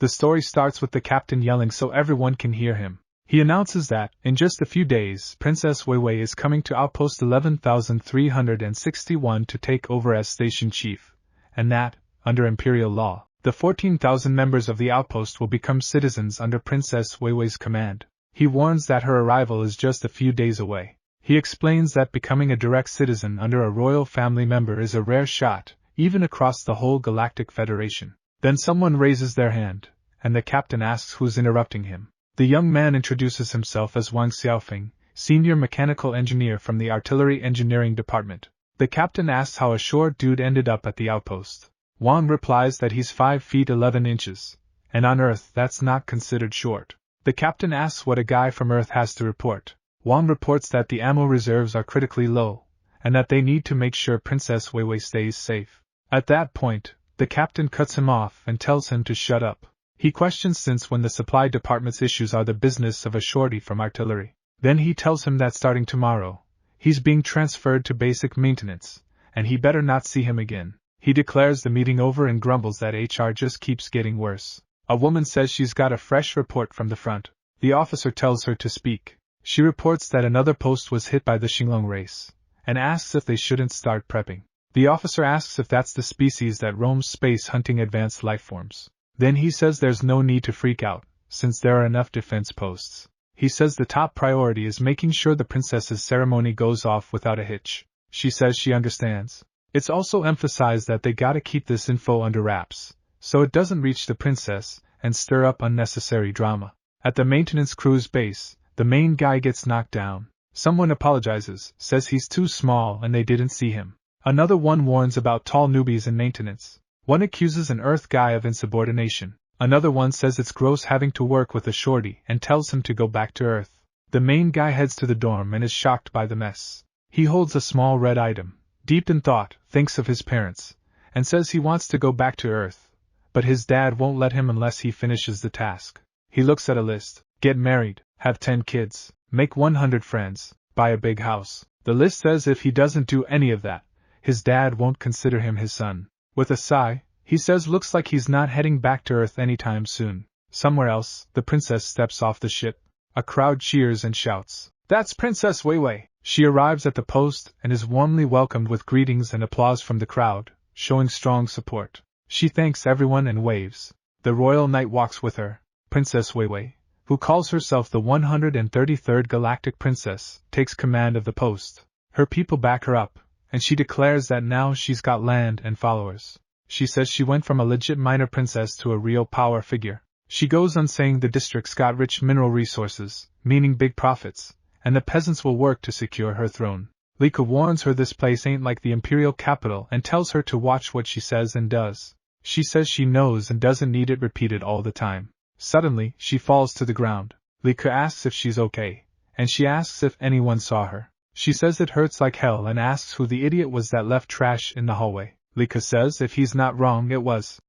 The story starts with the captain yelling so everyone can hear him. He announces that, in just a few days, Princess Weiwei is coming to Outpost 11,361 to take over as station chief, and that, under imperial law, the 14,000 members of the outpost will become citizens under Princess Weiwei's command. He warns that her arrival is just a few days away. He explains that becoming a direct citizen under a royal family member is a rare shot, even across the whole Galactic Federation. Then someone raises their hand, and the captain asks who's interrupting him. The young man introduces himself as Wang Xiaofeng, senior mechanical engineer from the artillery engineering department. The captain asks how a short dude ended up at the outpost. Wang replies that he's 5 feet 11 inches, and on Earth that's not considered short. The captain asks what a guy from Earth has to report. Wang reports that the ammo reserves are critically low, and that they need to make sure Princess Weiwei stays safe. At that point, the captain cuts him off and tells him to shut up. He questions since when the supply department's issues are the business of a shorty from artillery. Then he tells him that starting tomorrow, he's being transferred to basic maintenance, and he better not see him again. He declares the meeting over and grumbles that HR just keeps getting worse. A woman says she's got a fresh report from the front. The officer tells her to speak. She reports that another post was hit by the Xinglong race, and asks if they shouldn't start prepping. The officer asks if that's the species that roams space hunting advanced lifeforms. Then he says there's no need to freak out, since there are enough defense posts. He says the top priority is making sure the princess's ceremony goes off without a hitch. She says she understands. It's also emphasized that they gotta keep this info under wraps, so it doesn't reach the princess and stir up unnecessary drama. At the maintenance crew's base, the main guy gets knocked down. Someone apologizes, says he's too small and they didn't see him. Another one warns about tall newbies in maintenance. One accuses an Earth guy of insubordination. Another one says it's gross having to work with a shorty and tells him to go back to Earth. The main guy heads to the dorm and is shocked by the mess. He holds a small red item, deep in thought, thinks of his parents, and says he wants to go back to Earth, but his dad won't let him unless he finishes the task. He looks at a list: get married, have 10 kids, make 100 friends, buy a big house. The list says if he doesn't do any of that, his dad won't consider him his son. With a sigh, he says looks like he's not heading back to Earth anytime soon. Somewhere else, the princess steps off the ship. A crowd cheers and shouts, "That's Princess Weiwei!" She arrives at the post and is warmly welcomed with greetings and applause from the crowd, showing strong support. She thanks everyone and waves. The royal knight walks with her. Princess Weiwei, who calls herself the 133rd Galactic Princess, takes command of the post. Her people back her up, and she declares that now she's got land and followers. She says she went from a legit minor princess to a real power figure. She goes on saying the district's got rich mineral resources, meaning big profits, and the peasants will work to secure her throne. Lika warns her this place ain't like the imperial capital and tells her to watch what she says and does. She says she knows and doesn't need it repeated all the time. Suddenly, she falls to the ground. Lika asks if she's okay, and she asks if anyone saw her. She says it hurts like hell and asks who the idiot was that left trash in the hallway. Lika says if he's not wrong it was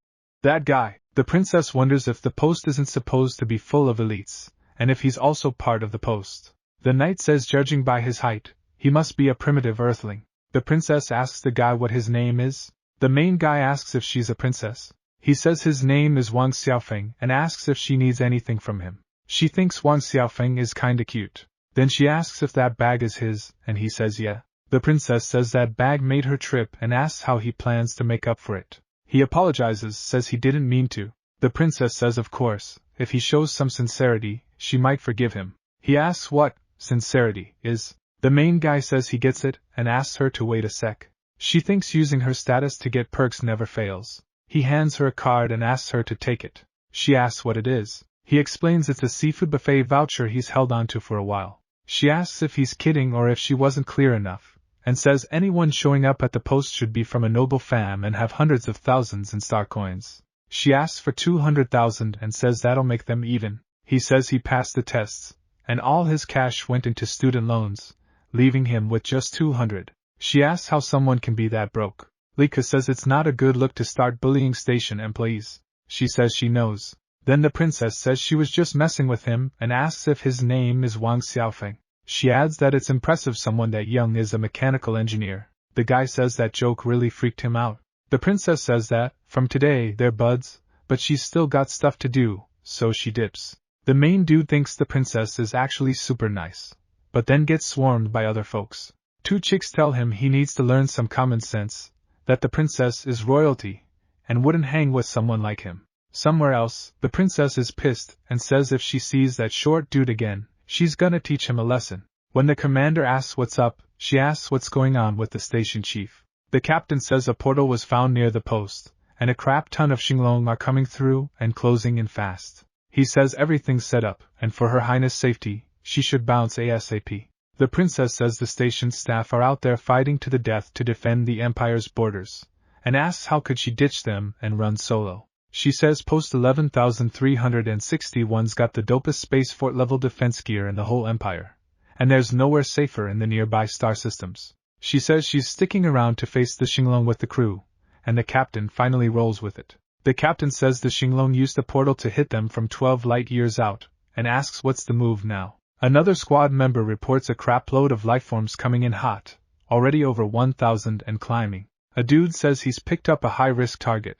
that guy. The princess wonders if the post isn't supposed to be full of elites, and if he's also part of the post. The knight says judging by his height, he must be a primitive earthling. The princess asks the guy what his name is. The main guy asks if she's a princess. He says his name is Wang Xiaofeng and asks if she needs anything from him. She thinks Wang Xiaofeng is kinda cute. Then she asks if that bag is his, and he says yeah. The princess says that bag made her trip and asks how he plans to make up for it. He apologizes, says he didn't mean to. The princess says of course, if he shows some sincerity, she might forgive him. He asks what sincerity is. The main guy says he gets it and asks her to wait a sec. She thinks using her status to get perks never fails. He hands her a card and asks her to take it. She asks what it is. He explains it's a seafood buffet voucher he's held onto for a while. She asks if he's kidding or if she wasn't clear enough, and says anyone showing up at the post should be from a noble fam and have hundreds of thousands in star coins. She asks for 200,000 and says that'll make them even. He says he passed the tests, and all his cash went into student loans, leaving him with just 200. She asks how someone can be that broke. Lika says it's not a good look to start bullying station employees. She says she knows. Then the princess says she was just messing with him and asks if his name is Wang Xiaofeng. She adds that it's impressive someone that young is a mechanical engineer. The guy says that joke really freaked him out. The princess says that, from today, they're buds, but she's still got stuff to do, so she dips. The main dude thinks the princess is actually super nice, but then gets swarmed by other folks. Two chicks tell him he needs to learn some common sense, that the princess is royalty, and wouldn't hang with someone like him. Somewhere else, the princess is pissed and says if she sees that short dude again, she's gonna teach him a lesson. When the commander asks what's up, she asks what's going on with the station chief. The captain says a portal was found near the post, and a crap ton of Xinglong are coming through and closing in fast. He says everything's set up, and for Her Highness' safety, she should bounce ASAP. The princess says the station staff are out there fighting to the death to defend the Empire's borders, and asks how could she ditch them and run solo. She says post 11,361's got the dopest space fort level defense gear in the whole Empire, and there's nowhere safer in the nearby star systems. She says she's sticking around to face the Xinglong with the crew, and the captain finally rolls with it. The captain says the Xinglong used the portal to hit them from 12 light years out, and asks what's the move now. Another squad member reports a crap load of lifeforms coming in hot, already over 1,000 and climbing. A dude says he's picked up a high-risk target,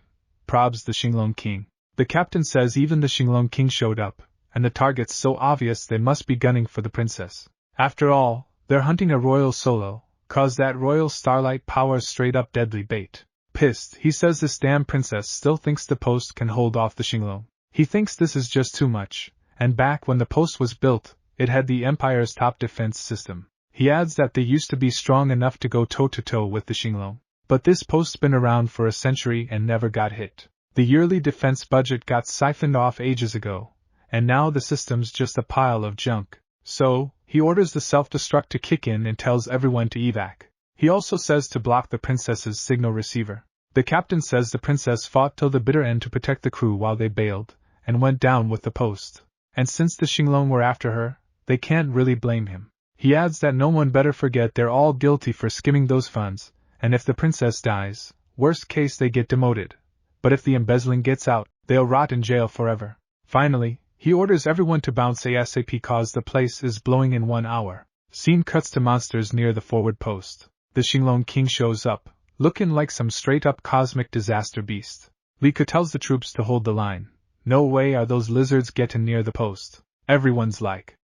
probs the Xinglong King. The captain says even the Xinglong King showed up, and the target's so obvious they must be gunning for the princess. After all, they're hunting a royal solo, cause that royal starlight power's straight-up deadly bait. Pissed, he says this damn princess still thinks the post can hold off the Xinglong. He thinks this is just too much, and back when the post was built, it had the Empire's top defense system. He adds that they used to be strong enough to go toe-to-toe with the Xinglong. But this post's been around for a century and never got hit. The yearly defense budget got siphoned off ages ago, and now the system's just a pile of junk. So, he orders the self-destruct to kick in and tells everyone to evac. He also says to block the princess's signal receiver. The captain says the princess fought till the bitter end to protect the crew while they bailed, and went down with the post. And since the Xinglong were after her, they can't really blame him. He adds that no one better forget they're all guilty for skimming those funds, and if the princess dies, worst case they get demoted. But if the embezzling gets out, they'll rot in jail forever. Finally, he orders everyone to bounce ASAP cause the place is blowing in 1 hour. Scene cuts to monsters near the forward post. The Xinglong King shows up, looking like some straight-up cosmic disaster beast. Lika tells the troops to hold the line. No way are those lizards getting near the post. Everyone's like,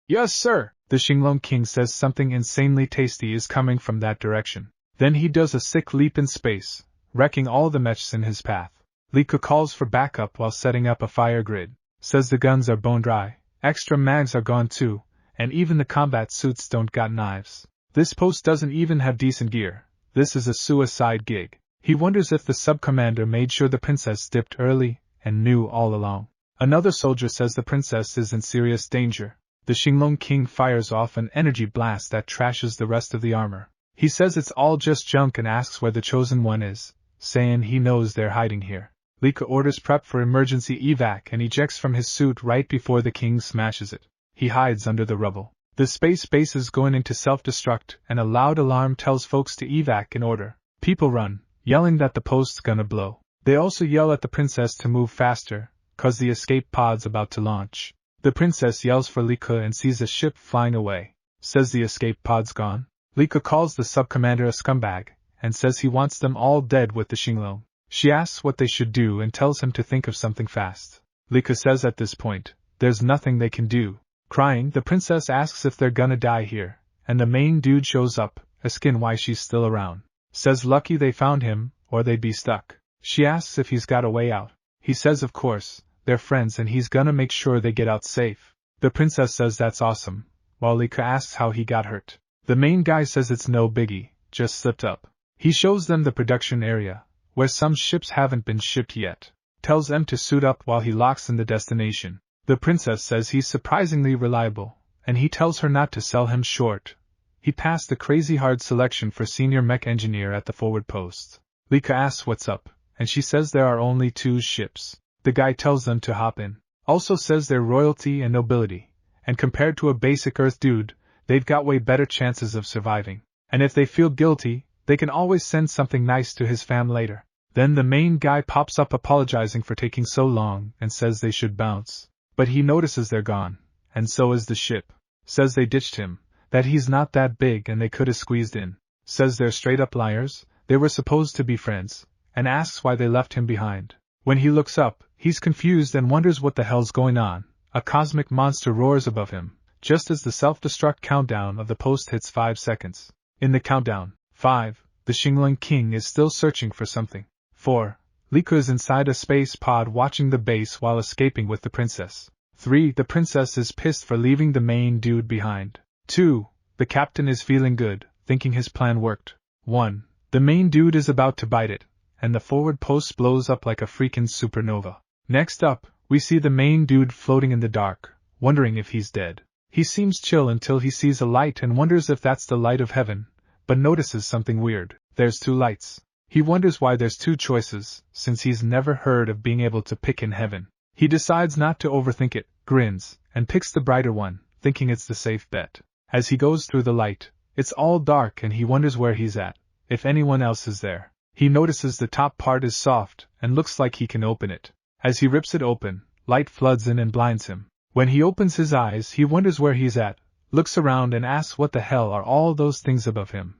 "Yes, sir!" The Xinglong King says something insanely tasty is coming from that direction. Then he does a sick leap in space, wrecking all the mechs in his path. Lika calls for backup while setting up a fire grid. Says the guns are bone dry, extra mags are gone too, and even the combat suits don't got knives. This post doesn't even have decent gear. This is a suicide gig. He wonders if the sub-commander made sure the princess dipped early and knew all along. Another soldier says the princess is in serious danger. The Xinglong King fires off an energy blast that trashes the rest of the armor. He says it's all just junk and asks where the chosen one is, saying he knows they're hiding here. Lika orders prep for emergency evac and ejects from his suit right before the king smashes it. He hides under the rubble. The space base is going into self-destruct and a loud alarm tells folks to evac in order. People run, yelling that the post's gonna blow. They also yell at the princess to move faster, cause the escape pod's about to launch. The princess yells for Lika and sees a ship flying away. Says the escape pod's gone. Lika calls the sub-commander a scumbag, and says he wants them all dead with the Xinglong. She asks what they should do and tells him to think of something fast. Lika says at this point, there's nothing they can do. Crying, the princess asks if they're gonna die here, and the main dude shows up, asking why she's still around. Says lucky they found him, or they'd be stuck. She asks if he's got a way out. He says of course, they're friends and he's gonna make sure they get out safe. The princess says that's awesome, while Lika asks how he got hurt. The main guy says it's no biggie, just slipped up. He shows them the production area, where some ships haven't been shipped yet. Tells them to suit up while he locks in the destination. The princess says he's surprisingly reliable, and he tells her not to sell him short. He passed the crazy hard selection for senior mech engineer at the forward post. Lika asks what's up, and she says there are only 2 ships. The guy tells them to hop in. Also says they're royalty and nobility, and compared to a basic Earth dude, they've got way better chances of surviving. And if they feel guilty, they can always send something nice to his fam later. Then the main guy pops up apologizing for taking so long and says they should bounce. But he notices they're gone, and so is the ship. Says they ditched him, that he's not that big and they could have squeezed in. Says they're straight up liars, they were supposed to be friends, and asks why they left him behind. When he looks up, He's confused and wonders what the hell's going on. A cosmic monster roars above him, just as the self-destruct countdown of the post hits 5 seconds. In the countdown, 5, the Xingling King is still searching for something. 4. Liku is inside a space pod watching the base while escaping with the princess. 3. The princess is pissed for leaving the main dude behind. 2. The captain is feeling good, thinking his plan worked. 1. The main dude is about to bite it, and the forward post blows up like a freaking supernova. Next up, we see the main dude floating in the dark, wondering if he's dead. He seems chill until he sees a light and wonders if that's the light of heaven, but notices something weird. There's 2 lights. He wonders why there's 2 choices, since he's never heard of being able to pick in heaven. He decides not to overthink it, grins, and picks the brighter one, thinking it's the safe bet. As he goes through the light, it's all dark and he wonders where he's at, if anyone else is there. He notices the top part is soft, and looks like he can open it. As he rips it open, light floods in and blinds him. When he opens his eyes, he wonders where he's at, looks around and asks what the hell are all those things above him,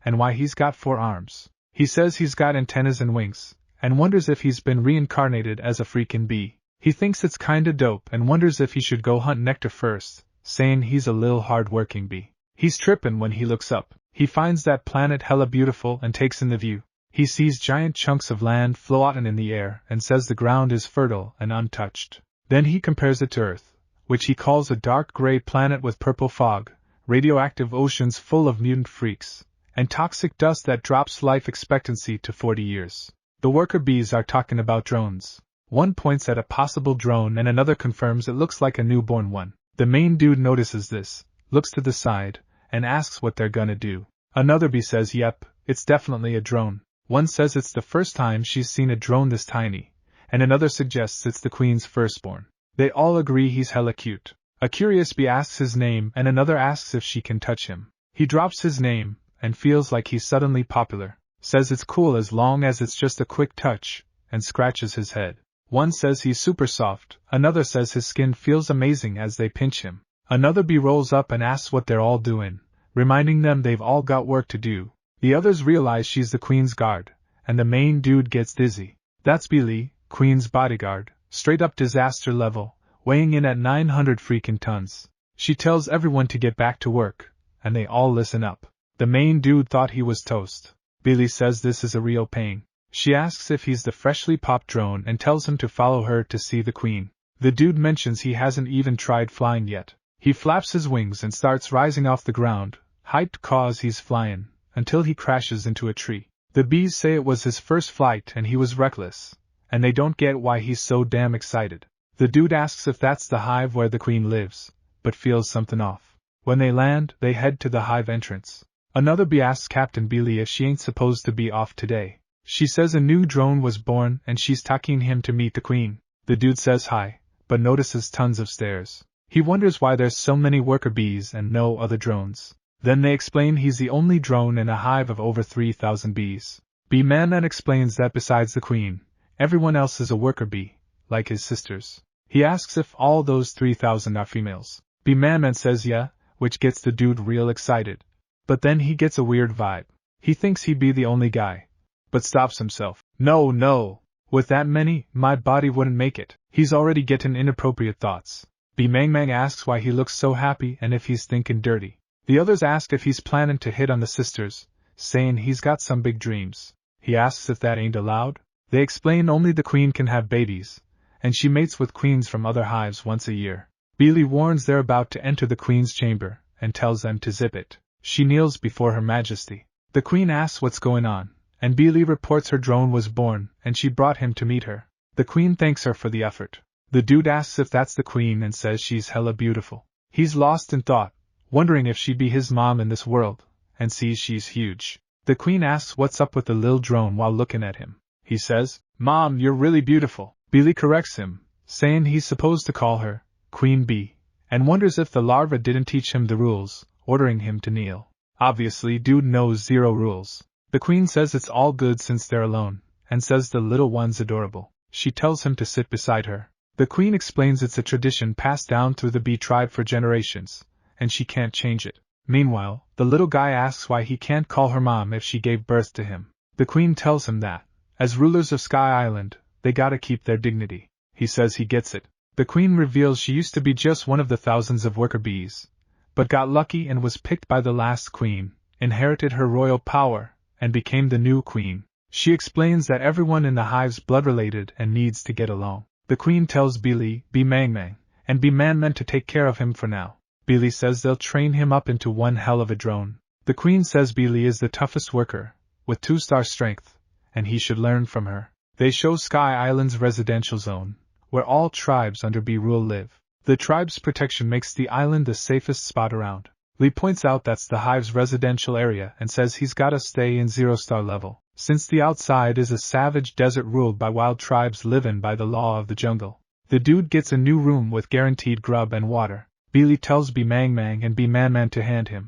and why he's got 4 arms. He says he's got antennas and wings, and wonders if he's been reincarnated as a freaking bee. He thinks it's kinda dope and wonders if he should go hunt nectar first, saying he's a lil hard-working bee. He's trippin' when he looks up. He finds that planet hella beautiful and takes in the view. He sees giant chunks of land floatin' in the air and says the ground is fertile and untouched. Then he compares it to Earth, which he calls a dark gray planet with purple fog, radioactive oceans full of mutant freaks, and toxic dust that drops life expectancy to 40 years. The worker bees are talking about drones. One points at a possible drone and another confirms it looks like a newborn one. The main dude notices this, looks to the side, and asks what they're gonna do. Another bee says yep, it's definitely a drone. One says it's the first time she's seen a drone this tiny, and another suggests it's the queen's firstborn. They all agree he's hella cute. A curious bee asks his name and another asks if she can touch him. He drops his name, and feels like he's suddenly popular, says it's cool as long as it's just a quick touch, and scratches his head. One says he's super soft, another says his skin feels amazing as they pinch him. Another bee rolls up and asks what they're all doing, reminding them they've all got work to do. The others realize she's the queen's guard, and the main dude gets dizzy. That's Billy, queen's bodyguard, straight up disaster level, weighing in at 900 freaking tons. She tells everyone to get back to work, and they all listen up. The main dude thought he was toast. Billy says this is a real pain. She asks if he's the freshly popped drone and tells him to follow her to see the queen. The dude mentions he hasn't even tried flying yet. He flaps his wings and starts rising off the ground, hyped cause he's flying, until he crashes into a tree. The bees say it was his first flight and he was reckless, and they don't get why he's so damn excited. The dude asks if that's the hive where the queen lives, but feels something off. When they land, they head to the hive entrance. Another bee asks Captain Billy if she ain't supposed to be off today. She says a new drone was born and she's taking him to meet the queen. The dude says hi, but notices tons of stairs. He wonders why there's so many worker bees and no other drones. Then they explain he's the only drone in a hive of over 3,000 bees. Bee Man then explains that besides the queen, everyone else is a worker bee, like his sisters. He asks if all those 3,000 are females. Bee Man says yeah, which gets the dude real excited. But then he gets a weird vibe. He thinks he'd be the only guy, but stops himself. No. With that many, my body wouldn't make it. He's already getting inappropriate thoughts. Bee Mang asks why he looks so happy and if he's thinking dirty. The others ask if he's planning to hit on the sisters, saying he's got some big dreams. He asks if that ain't allowed. They explain only the queen can have babies, and she mates with queens from other hives once a year. Billy warns they're about to enter the queen's chamber, and tells them to zip it. She kneels before her majesty. The queen asks what's going on, and Billy reports her drone was born, and she brought him to meet her. The queen thanks her for the effort. The dude asks if that's the queen and says she's hella beautiful. He's lost in thought, wondering if she'd be his mom in this world, and sees she's huge. The queen asks what's up with the lil drone while looking at him. He says, "Mom, you're really beautiful." Billy corrects him, saying he's supposed to call her Queen Bee, and wonders if the larva didn't teach him the rules, ordering him to kneel. Obviously, dude knows 0 rules. The queen says it's all good since they're alone, and says the little one's adorable. She tells him to sit beside her. The queen explains it's a tradition passed down through the bee tribe for generations, and she can't change it. Meanwhile, the little guy asks why he can't call her mom if she gave birth to him. The queen tells him that, as rulers of Sky Island, they gotta keep their dignity. He says he gets it. The queen reveals she used to be just one of the thousands of worker bees, but got lucky and was picked by the last queen, inherited her royal power, and became the new queen. She explains that everyone in the hive's blood-related and needs to get along. The queen tells Billy, Be Mang Mang, and Be Man Man to take care of him for now. Billy says they'll train him up into one hell of a drone. The queen says Billy is the toughest worker, with 2-star strength, and he should learn from her. They show Sky Island's residential zone, where all tribes under Bee rule live. The tribe's protection makes the island the safest spot around. Lee points out that's the hive's residential area and says he's gotta stay in 0-star level, since the outside is a savage desert ruled by wild tribes living by the law of the jungle. The dude gets a new room with guaranteed grub and water. Billy tells Be Mang Mang and Be Man Man to hand him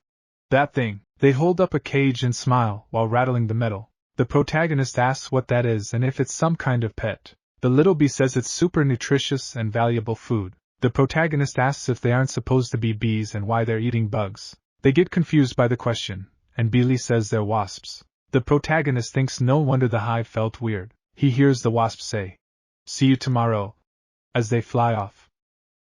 that thing. They hold up a cage and smile while rattling the metal. The protagonist asks what that is and if it's some kind of pet. The little bee says it's super nutritious and valuable food. The protagonist asks if they aren't supposed to be bees and why they're eating bugs. They get confused by the question, and Billy says they're wasps. The protagonist thinks no wonder the hive felt weird. He hears the wasp say, "See you tomorrow," as they fly off.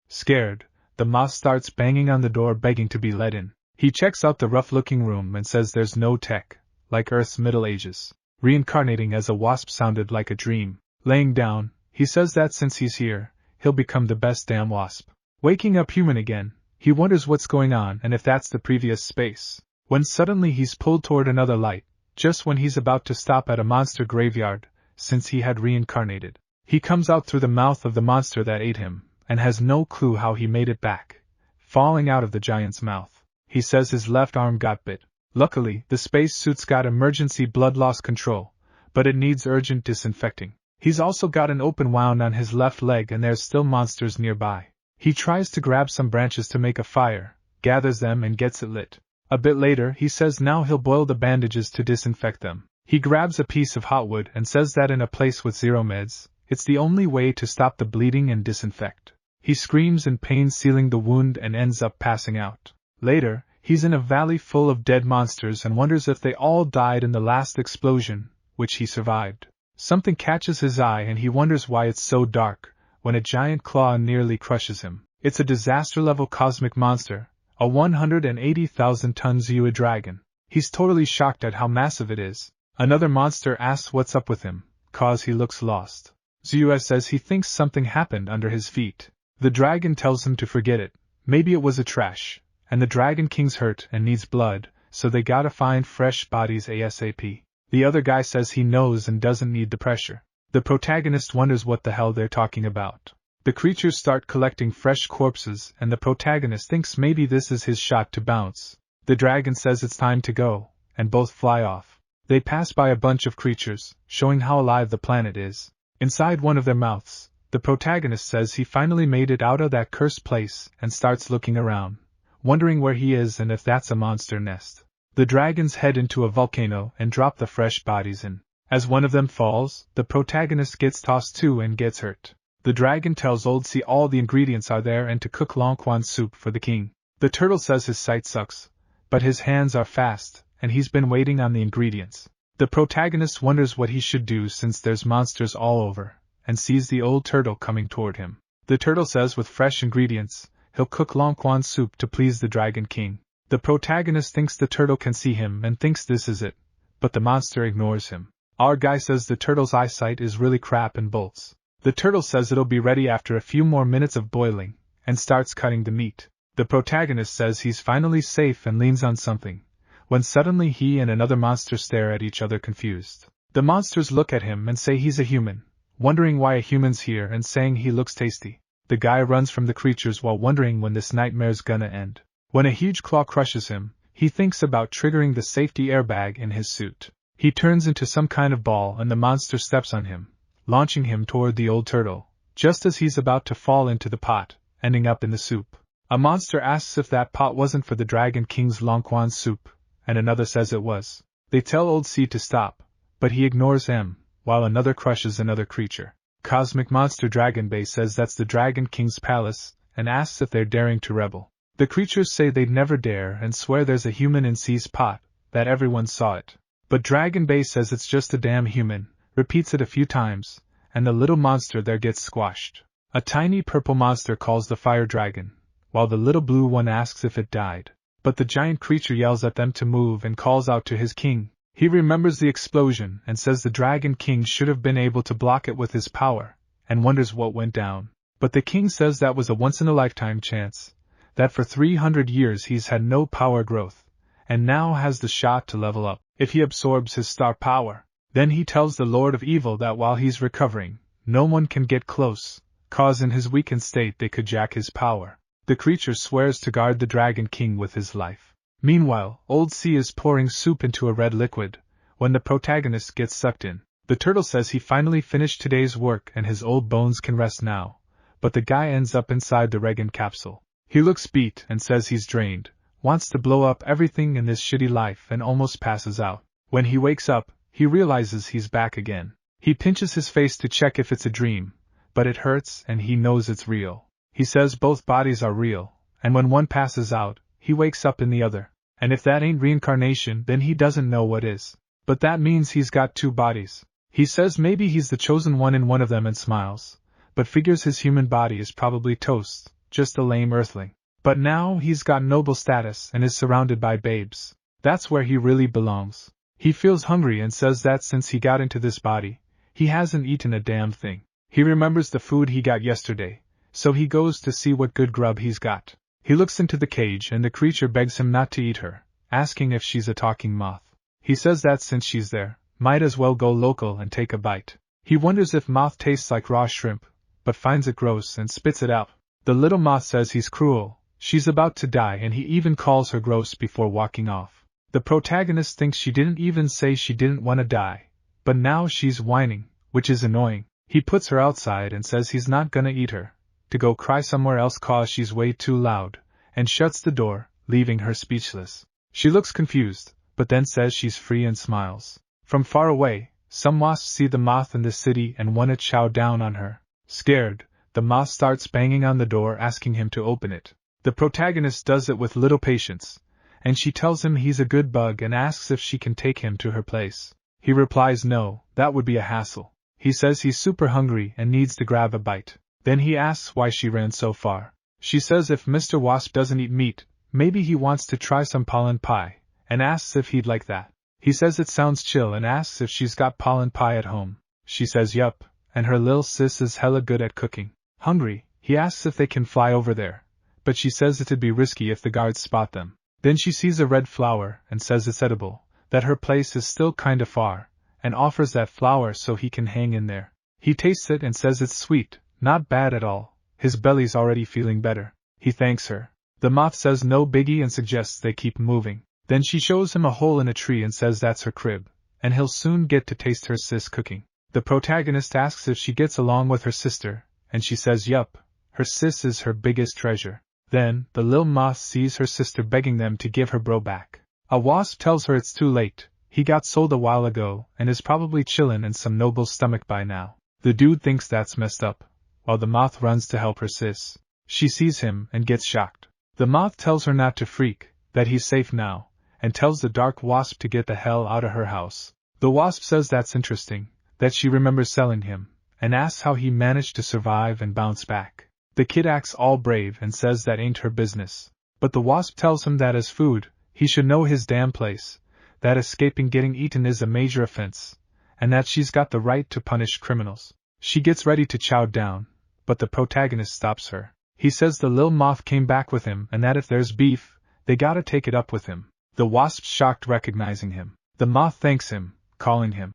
Scared, the moth starts banging on the door begging to be let in. He checks out the rough-looking room and says there's no tech, like Earth's Middle Ages. Reincarnating as a wasp sounded like a dream. Laying down, he says that since he's here, he'll become the best damn wasp. Waking up human again, he wonders what's going on and if that's the previous space. When suddenly he's pulled toward another light, just when he's about to stop at a monster graveyard, since he had reincarnated. He comes out through the mouth of the monster that ate him, and has no clue how he made it back, falling out of the giant's mouth. He says his left arm got bit. Luckily, the spacesuit's got emergency blood loss control, but it needs urgent disinfecting. He's also got an open wound on his left leg and there's still monsters nearby. He tries to grab some branches to make a fire, gathers them and gets it lit. A bit later, he says now he'll boil the bandages to disinfect them. He grabs a piece of hot wood and says that in a place with 0 meds, it's the only way to stop the bleeding and disinfect. He screams in pain sealing the wound and ends up passing out. Later, he's in a valley full of dead monsters and wonders if they all died in the last explosion, which he survived. Something catches his eye and he wonders why it's so dark, when a giant claw nearly crushes him. It's a disaster-level cosmic monster, a 180,000-ton Zua dragon. He's totally shocked at how massive it is. Another monster asks what's up with him, cause he looks lost. Zua says he thinks something happened under his feet. The dragon tells him to forget it, maybe it was a trash, and the Dragon King's hurt and needs blood, so they gotta find fresh bodies ASAP. The other guy says he knows and doesn't need the pressure. The protagonist wonders what the hell they're talking about. The creatures start collecting fresh corpses and the protagonist thinks maybe this is his shot to bounce. The dragon says it's time to go, and both fly off. They pass by a bunch of creatures, showing how alive the planet is. Inside one of their mouths, the protagonist says he finally made it out of that cursed place and starts looking around, wondering where he is and if that's a monster nest. The dragons head into a volcano and drop the fresh bodies in. As one of them falls, the protagonist gets tossed too and gets hurt. The dragon tells Old C all the ingredients are there and to cook Longquan soup for the king. The turtle says his sight sucks, but his hands are fast, and he's been waiting on the ingredients. The protagonist wonders what he should do since there's monsters all over, and sees the old turtle coming toward him. The turtle says with fresh ingredients, he'll cook Longquan soup to please the Dragon King. The protagonist thinks the turtle can see him and thinks this is it, but the monster ignores him. Our guy says the turtle's eyesight is really crap and bolts. The turtle says it'll be ready after a few more minutes of boiling, and starts cutting the meat. The protagonist says he's finally safe and leans on something, when suddenly he and another monster stare at each other confused. The monsters look at him and say he's a human, wondering why a human's here and saying he looks tasty. The guy runs from the creatures while wondering when this nightmare's gonna end. When a huge claw crushes him, he thinks about triggering the safety airbag in his suit. He turns into some kind of ball and the monster steps on him, launching him toward the old turtle, just as he's about to fall into the pot, ending up in the soup. A monster asks if that pot wasn't for the Dragon King's Longquan soup, and another says it was. They tell Old C to stop, but he ignores them, while another crushes another creature. Cosmic Monster Dragon Bay says that's the Dragon King's palace, and asks if they're daring to rebel. The creatures say they'd never dare and swear there's a human in C's pot, that everyone saw it. But Dragon Bay says it's just a damn human, repeats it a few times, and the little monster there gets squashed. A tiny purple monster calls the fire dragon, while the little blue one asks if it died. But the giant creature yells at them to move and calls out to his king. He remembers the explosion and says the Dragon King should have been able to block it with his power, and wonders what went down. But the king says that was a once-in-a-lifetime chance, that for 300 years he's had no power growth, and now has the shot to level up if he absorbs his star power. Then he tells the Lord of Evil that while he's recovering, no one can get close, cause in his weakened state they could jack his power. The creature swears to guard the Dragon King with his life. Meanwhile, Old C is pouring soup into a red liquid, when the protagonist gets sucked in. The turtle says he finally finished today's work and his old bones can rest now, but the guy ends up inside the Regan capsule. He looks beat and says he's drained, wants to blow up everything in this shitty life and almost passes out. When he wakes up, he realizes he's back again. He pinches his face to check if it's a dream, but it hurts and he knows it's real. He says both bodies are real, and when one passes out, he wakes up in the other. And if that ain't reincarnation, then he doesn't know what is. But that means he's got two bodies. He says maybe he's the chosen one in one of them and smiles, but figures his human body is probably toast, just a lame earthling. But now he's got noble status and is surrounded by babes. That's where he really belongs. He feels hungry and says that since he got into this body, he hasn't eaten a damn thing. He remembers the food he got yesterday, so he goes to see what good grub he's got. He looks into the cage and the creature begs him not to eat her, asking if she's a talking moth. He says that since she's there, might as well go local and take a bite. He wonders if moth tastes like raw shrimp, but finds it gross and spits it out. The little moth says he's cruel, she's about to die, and he even calls her gross before walking off. The protagonist thinks she didn't even say she didn't want to die, but now she's whining, which is annoying. He puts her outside and says he's not gonna eat her, to go cry somewhere else cause she's way too loud, and shuts the door, leaving her speechless. She looks confused, but then says she's free and smiles. From far away, some wasps see the moth in the city and want to chow down on her. Scared, the moth starts banging on the door asking him to open it. The protagonist does it with little patience, and she tells him he's a good bug and asks if she can take him to her place. He replies no, that would be a hassle. He says he's super hungry and needs to grab a bite. Then he asks why she ran so far. She says if Mr. Wasp doesn't eat meat, maybe he wants to try some pollen pie, and asks if he'd like that. He says it sounds chill and asks if she's got pollen pie at home. She says yup, and her lil sis is hella good at cooking. Hungry, he asks if they can fly over there, but she says it'd be risky if the guards spot them. Then she sees a red flower and says it's edible, that her place is still kinda far, and offers that flower so he can hang in there. He tastes it and says it's sweet. Not bad at all, his belly's already feeling better. He thanks her. The moth says no biggie and suggests they keep moving. Then she shows him a hole in a tree and says that's her crib, and he'll soon get to taste her sis cooking. The protagonist asks if she gets along with her sister, and she says yup, her sis is her biggest treasure. Then, the lil moth sees her sister begging them to give her bro back. A wasp tells her it's too late, he got sold a while ago and is probably chillin' in some noble stomach by now. The dude thinks that's messed up, while the moth runs to help her sis. She sees him and gets shocked. The moth tells her not to freak, that he's safe now, and tells the dark wasp to get the hell out of her house. The wasp says that's interesting, that she remembers selling him, and asks how he managed to survive and bounce back. The kid acts all brave and says that ain't her business. But the wasp tells him that as food, he should know his damn place, that escaping getting eaten is a major offense, and that she's got the right to punish criminals. She gets ready to chow down, but the protagonist stops her. He says the lil moth came back with him and that if there's beef, they gotta take it up with him. The wasp's shocked recognizing him. The moth thanks him, calling him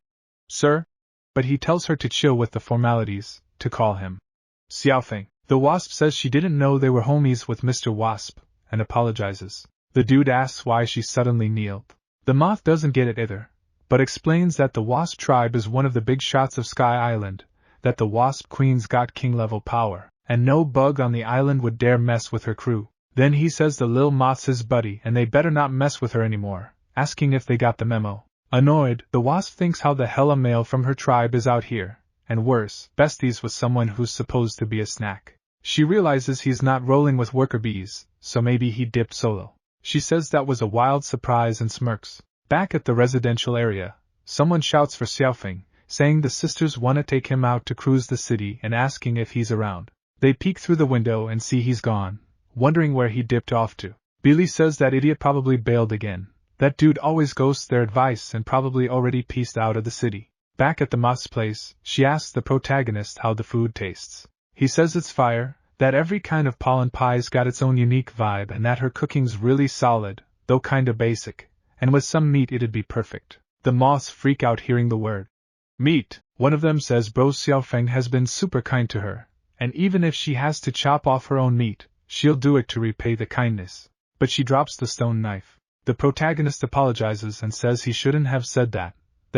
sir, but he tells her to chill with the formalities, to call him Xiaofeng. The wasp says she didn't know they were homies with Mr. Wasp, and apologizes. The dude asks why she suddenly kneeled. The moth doesn't get it either, but explains that the wasp tribe is one of the big shots of Sky Island, that the wasp queen's got king-level power, and no bug on the island would dare mess with her crew. Then he says the lil moth's his buddy and they better not mess with her anymore, asking if they got the memo. Annoyed, the wasp thinks how the hell a male from her tribe is out here, and worse, besties with someone who's supposed to be a snack. She realizes he's not rolling with worker bees, so maybe he dipped solo. She says that was a wild surprise and smirks. Back at the residential area, someone shouts for Xiaofeng, saying the sisters want to take him out to cruise the city and asking if he's around. They peek through the window and see he's gone, wondering where he dipped off to. Billy says that idiot probably bailed again. That dude always ghosts their advice and probably already pieced out of the city. Back at the moth's place, she asks the protagonist how the food tastes. He says it's fire, that every kind of pollen pie's got its own unique vibe and that her cooking's really solid, though kinda basic, and with some meat it'd be perfect. The moths freak out hearing the word meat. One of them says Bro Xiaofeng has been super kind to her, and even if she has to chop off her own meat, she'll do it to repay the kindness. But she drops the stone knife. The protagonist apologizes and says he shouldn't have said that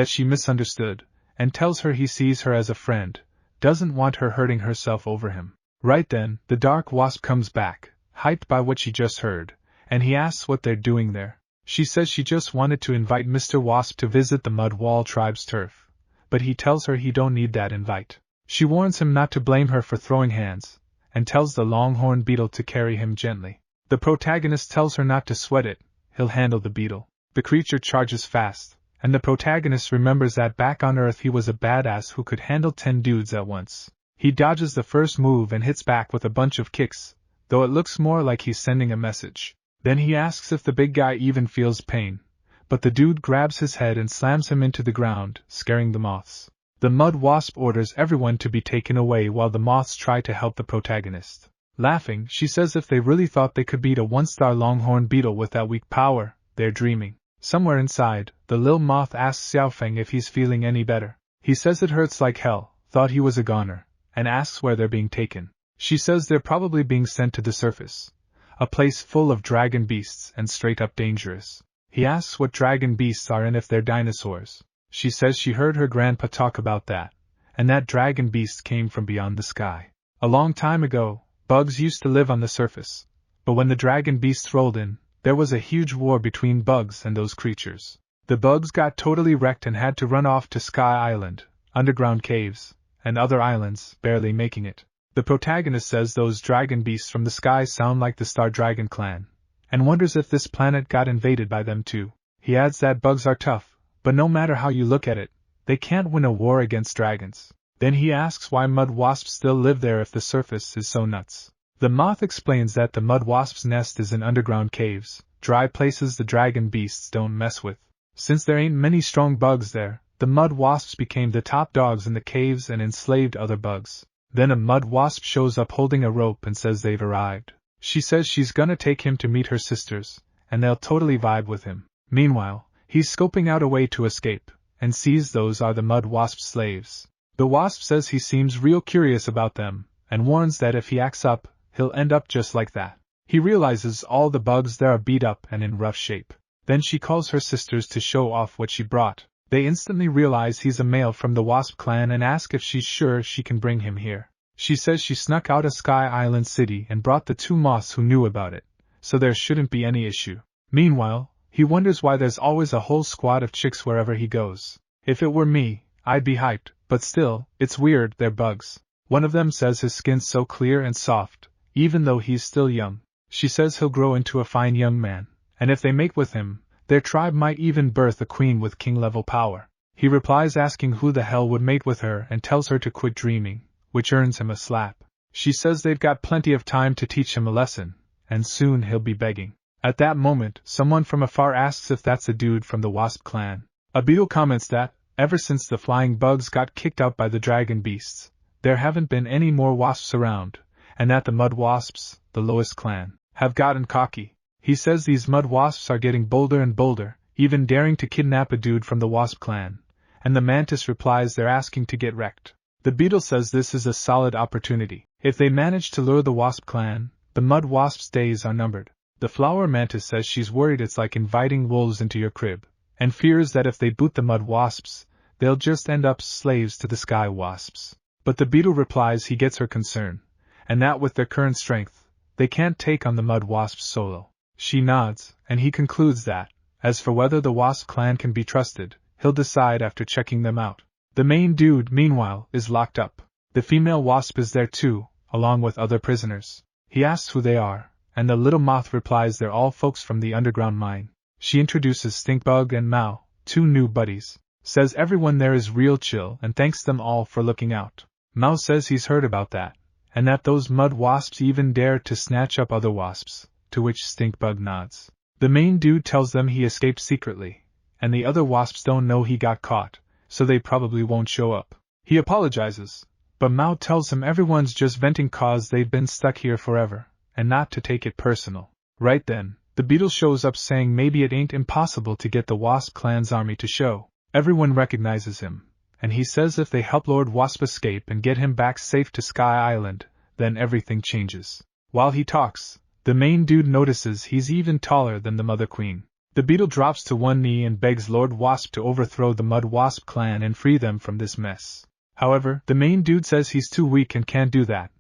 she misunderstood, and tells her he sees her as a friend, doesn't want her hurting herself over him. Right then, the dark wasp comes back, hyped by what she just heard, and he asks what they're doing there. She says she just wanted to invite Mr. Wasp to visit the Mudwall tribe's turf, but he tells her he don't need that invite. She warns him not to blame her for throwing hands, and tells the longhorn beetle to carry him gently. The protagonist tells her not to sweat it, he'll handle the beetle. The creature charges fast, and the protagonist remembers that back on Earth he was a badass who could handle 10 dudes at once. He dodges the first move and hits back with a bunch of kicks, though it looks more like he's sending a message. Then he asks if the big guy even feels pain, but the dude grabs his head and slams him into the ground, scaring the moths. The mud wasp orders everyone to be taken away while the moths try to help the protagonist. Laughing, she says if they really thought they could beat a 1-star longhorn beetle with that weak power, they're dreaming. Somewhere inside, the lil moth asks Xiaofeng if he's feeling any better. He says it hurts like hell, thought he was a goner, and asks where they're being taken. She says they're probably being sent to the surface, a place full of dragon beasts and straight up dangerous. He asks what dragon beasts are and if they're dinosaurs. She says she heard her grandpa talk about that, and that dragon beasts came from beyond the sky. A long time ago, bugs used to live on the surface, but when the dragon beasts rolled in, there was a huge war between bugs and those creatures. The bugs got totally wrecked and had to run off to Sky Island, underground caves, and other islands, barely making it. The protagonist says those dragon beasts from the sky sound like the Star Dragon clan, and wonders if this planet got invaded by them too. He adds that bugs are tough, but no matter how you look at it, they can't win a war against dragons. Then he asks why mud wasps still live there if the surface is so nuts. The moth explains that the mud wasp's nest is in underground caves, dry places the dragon beasts don't mess with. Since there ain't many strong bugs there, the mud wasps became the top dogs in the caves and enslaved other bugs. Then a mud wasp shows up holding a rope and says they've arrived. She says she's gonna take him to meet her sisters, and they'll totally vibe with him. Meanwhile, he's scoping out a way to escape, and sees those are the mud wasp's slaves. The wasp says he seems real curious about them, and warns that if he acts up, he'll end up just like that. He realizes all the bugs there are beat up and in rough shape. Then she calls her sisters to show off what she brought. They instantly realize he's a male from the Wasp clan and ask if she's sure she can bring him here. She says she snuck out of Sky Island City and brought the 2 moths who knew about it, so there shouldn't be any issue. Meanwhile, he wonders why there's always a whole squad of chicks wherever he goes. If it were me, I'd be hyped, but still, it's weird, they're bugs. One of them says his skin's so clear and soft, even though he's still young. She says he'll grow into a fine young man, and if they mate with him, their tribe might even birth a queen with king-level power. He replies asking who the hell would mate with her and tells her to quit dreaming, which earns him a slap. She says they've got plenty of time to teach him a lesson, and soon he'll be begging. At that moment, someone from afar asks if that's a dude from the Wasp clan. A beetle comments that, ever since the flying bugs got kicked out by the dragon beasts, there haven't been any more wasps around, and that the mud wasps, the lowest clan, have gotten cocky. He says these mud wasps are getting bolder and bolder, even daring to kidnap a dude from the Wasp clan, and the mantis replies they're asking to get wrecked. The beetle says this is a solid opportunity. If they manage to lure the Wasp clan, the mud wasp's days are numbered. The flower mantis says she's worried it's like inviting wolves into your crib, and fears that if they boot the mud wasps, they'll just end up slaves to the sky wasps. But the beetle replies he gets her concern, and that with their current strength, they can't take on the mud wasps solo. She nods, and he concludes that, as for whether the Wasp clan can be trusted, he'll decide after checking them out. The main dude, meanwhile, is locked up. The female wasp is there too, along with other prisoners. He asks who they are, and the little moth replies they're all folks from the underground mine. She introduces Stinkbug and Mao, 2 new buddies, says everyone there is real chill and thanks them all for looking out. Mao says he's heard about that, and that those mud wasps even dare to snatch up other wasps, to which Stinkbug nods. The main dude tells them he escaped secretly, and the other wasps don't know he got caught, so they probably won't show up. He apologizes, but Mao tells him everyone's just venting cause they've been stuck here forever, and not to take it personal. Right then, the beetle shows up saying maybe it ain't impossible to get the Wasp clan's army to show. Everyone recognizes him, and he says if they help Lord Wasp escape and get him back safe to Sky Island, then everything changes. While he talks, the main dude notices he's even taller than the Mother Queen. The beetle drops to one knee and begs Lord Wasp to overthrow the Mud Wasp clan and free them from this mess. However, the main dude says he's too weak and can't do that,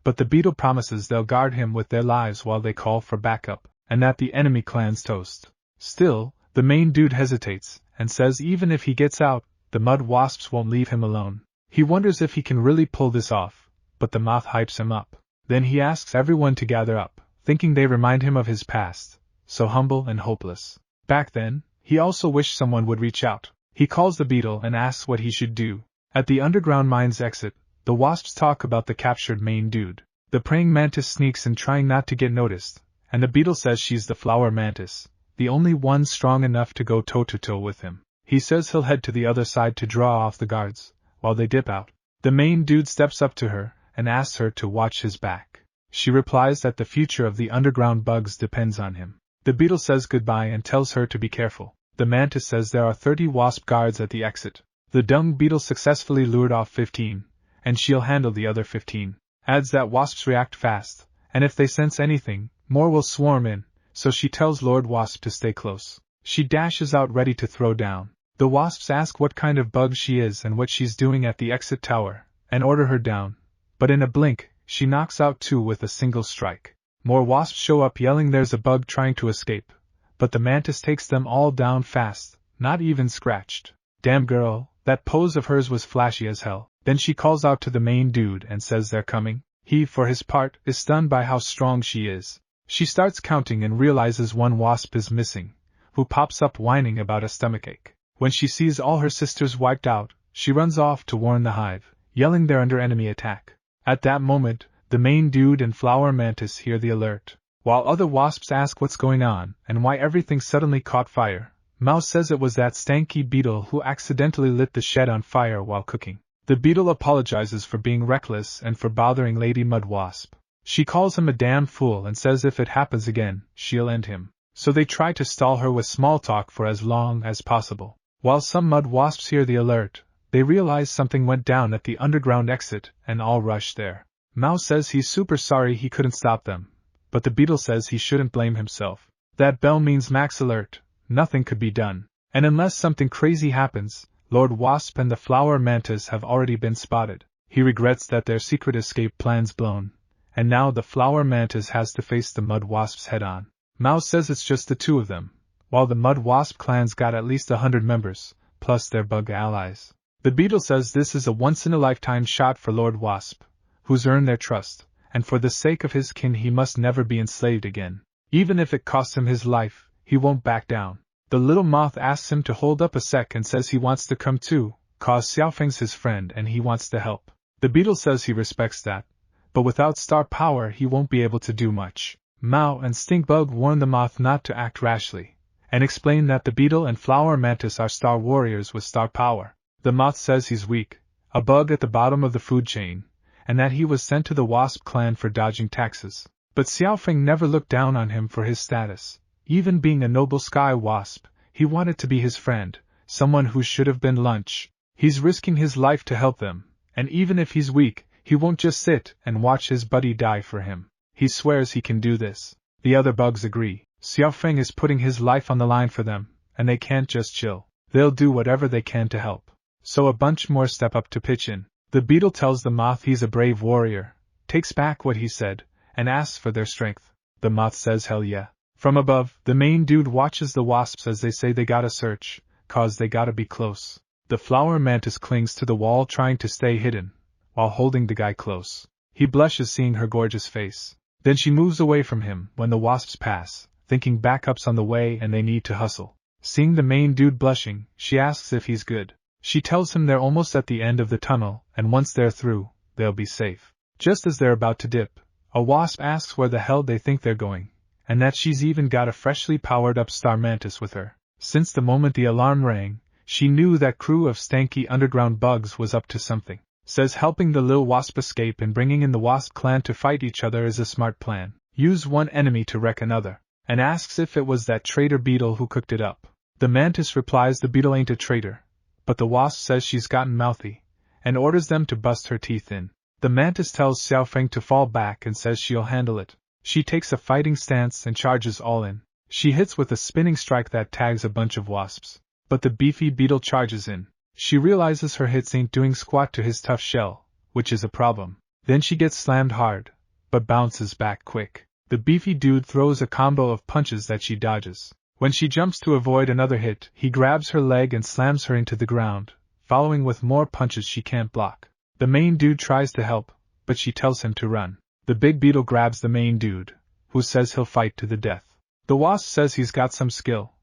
but the beetle promises they'll guard him with their lives while they call for backup, and that the enemy clan's toast. Still, the main dude hesitates, and says even if he gets out, the mud wasps won't leave him alone. He wonders if he can really pull this off, but the moth hypes him up. Then he asks everyone to gather up, thinking they remind him of his past, so humble and hopeless. Back then, he also wished someone would reach out. He calls the beetle and asks what he should do. At the underground mine's exit, the wasps talk about the captured main dude. The praying mantis sneaks in trying not to get noticed, and the beetle says she's the flower mantis, the only one strong enough to go toe-to-toe with him. He says he'll head to the other side to draw off the guards, while they dip out. The main dude steps up to her and asks her to watch his back. She replies that the future of the underground bugs depends on him. The beetle says goodbye and tells her to be careful. The mantis says there are 30 wasp guards at the exit. The dung beetle successfully lured off 15, and she'll handle the other 15. Adds that wasps react fast, and if they sense anything, more will swarm in, so she tells Lord Wasp to stay close. She dashes out ready to throw down. The wasps ask what kind of bug she is and what she's doing at the exit tower, and order her down, but in a blink, she knocks out 2 with a single strike. More wasps show up yelling there's a bug trying to escape, but the mantis takes them all down fast, not even scratched. Damn girl, that pose of hers was flashy as hell. Then she calls out to the main dude and says they're coming. He, for his part, is stunned by how strong she is. She starts counting and realizes one wasp is missing, who pops up whining about a stomachache. When she sees all her sisters wiped out, she runs off to warn the hive, yelling they're under enemy attack. At that moment, the main dude and flower mantis hear the alert. While other wasps ask what's going on and why everything suddenly caught fire, Mouse says it was that stanky beetle who accidentally lit the shed on fire while cooking. The beetle apologizes for being reckless and for bothering Lady Mud Wasp. She calls him a damn fool and says if it happens again, she'll end him. So they try to stall her with small talk for as long as possible. While some mud wasps hear the alert, they realize something went down at the underground exit and all rush there. Mouse says he's super sorry he couldn't stop them, but the beetle says he shouldn't blame himself. That bell means max alert. Nothing could be done. And unless something crazy happens, Lord Wasp and the flower mantis have already been spotted. He regrets that their secret escape plan's blown, and now the flower mantis has to face the mud wasps head-on. Mouse says it's just the 2 of them, while the mud wasp clan's got at least 100 members, plus their bug allies. The beetle says this is a once-in-a-lifetime shot for Lord Wasp, who's earned their trust, and for the sake of his kin he must never be enslaved again. Even if it costs him his life, he won't back down. The little moth asks him to hold up a sec and says he wants to come too, cause Xiaofeng's his friend and he wants to help. The beetle says he respects that, but without star power he won't be able to do much. Mao and Stinkbug warn the moth not to act rashly, and explain that the beetle and flower mantis are star warriors with star power. The moth says he's weak, a bug at the bottom of the food chain, and that he was sent to the Wasp clan for dodging taxes. But Xiaofeng never looked down on him for his status. Even being a noble sky wasp, he wanted to be his friend, someone who should have been lunch. He's risking his life to help them, and even if he's weak, he won't just sit and watch his buddy die for him. He swears he can do this. The other bugs agree. Xiaofeng is putting his life on the line for them, and they can't just chill. They'll do whatever they can to help. So a bunch more step up to pitch in. The beetle tells the moth he's a brave warrior, takes back what he said, and asks for their strength. The moth says hell yeah. From above, the main dude watches the wasps as they say they gotta search, cause they gotta be close. The flower mantis clings to the wall trying to stay hidden, while holding the guy close. He blushes seeing her gorgeous face. Then she moves away from him when the wasps pass, thinking backup's on the way and they need to hustle. Seeing the main dude blushing, she asks if he's good. She tells him they're almost at the end of the tunnel, and once they're through, they'll be safe. Just as they're about to dip, a wasp asks where the hell they think they're going, and that she's even got a freshly powered-up star mantis with her. Since the moment the alarm rang, she knew that crew of stanky underground bugs was up to something. Says helping the lil wasp escape and bringing in the wasp clan to fight each other is a smart plan. Use one enemy to wreck another. And asks if it was that traitor beetle who cooked it up. The mantis replies the beetle ain't a traitor, but the wasp says she's gotten mouthy, and orders them to bust her teeth in. The mantis tells Xiaofeng to fall back and says she'll handle it. She takes a fighting stance and charges all in. She hits with a spinning strike that tags a bunch of wasps, but the beefy beetle charges in. She realizes her hits ain't doing squat to his tough shell, which is a problem. Then she gets slammed hard, but bounces back quick. The beefy dude throws a combo of punches that she dodges. When she jumps to avoid another hit, he grabs her leg and slams her into the ground, following with more punches she can't block. The main dude tries to help, but she tells him to run. The big beetle grabs the main dude, who says he'll fight to the death. The wasp says he's got some skill,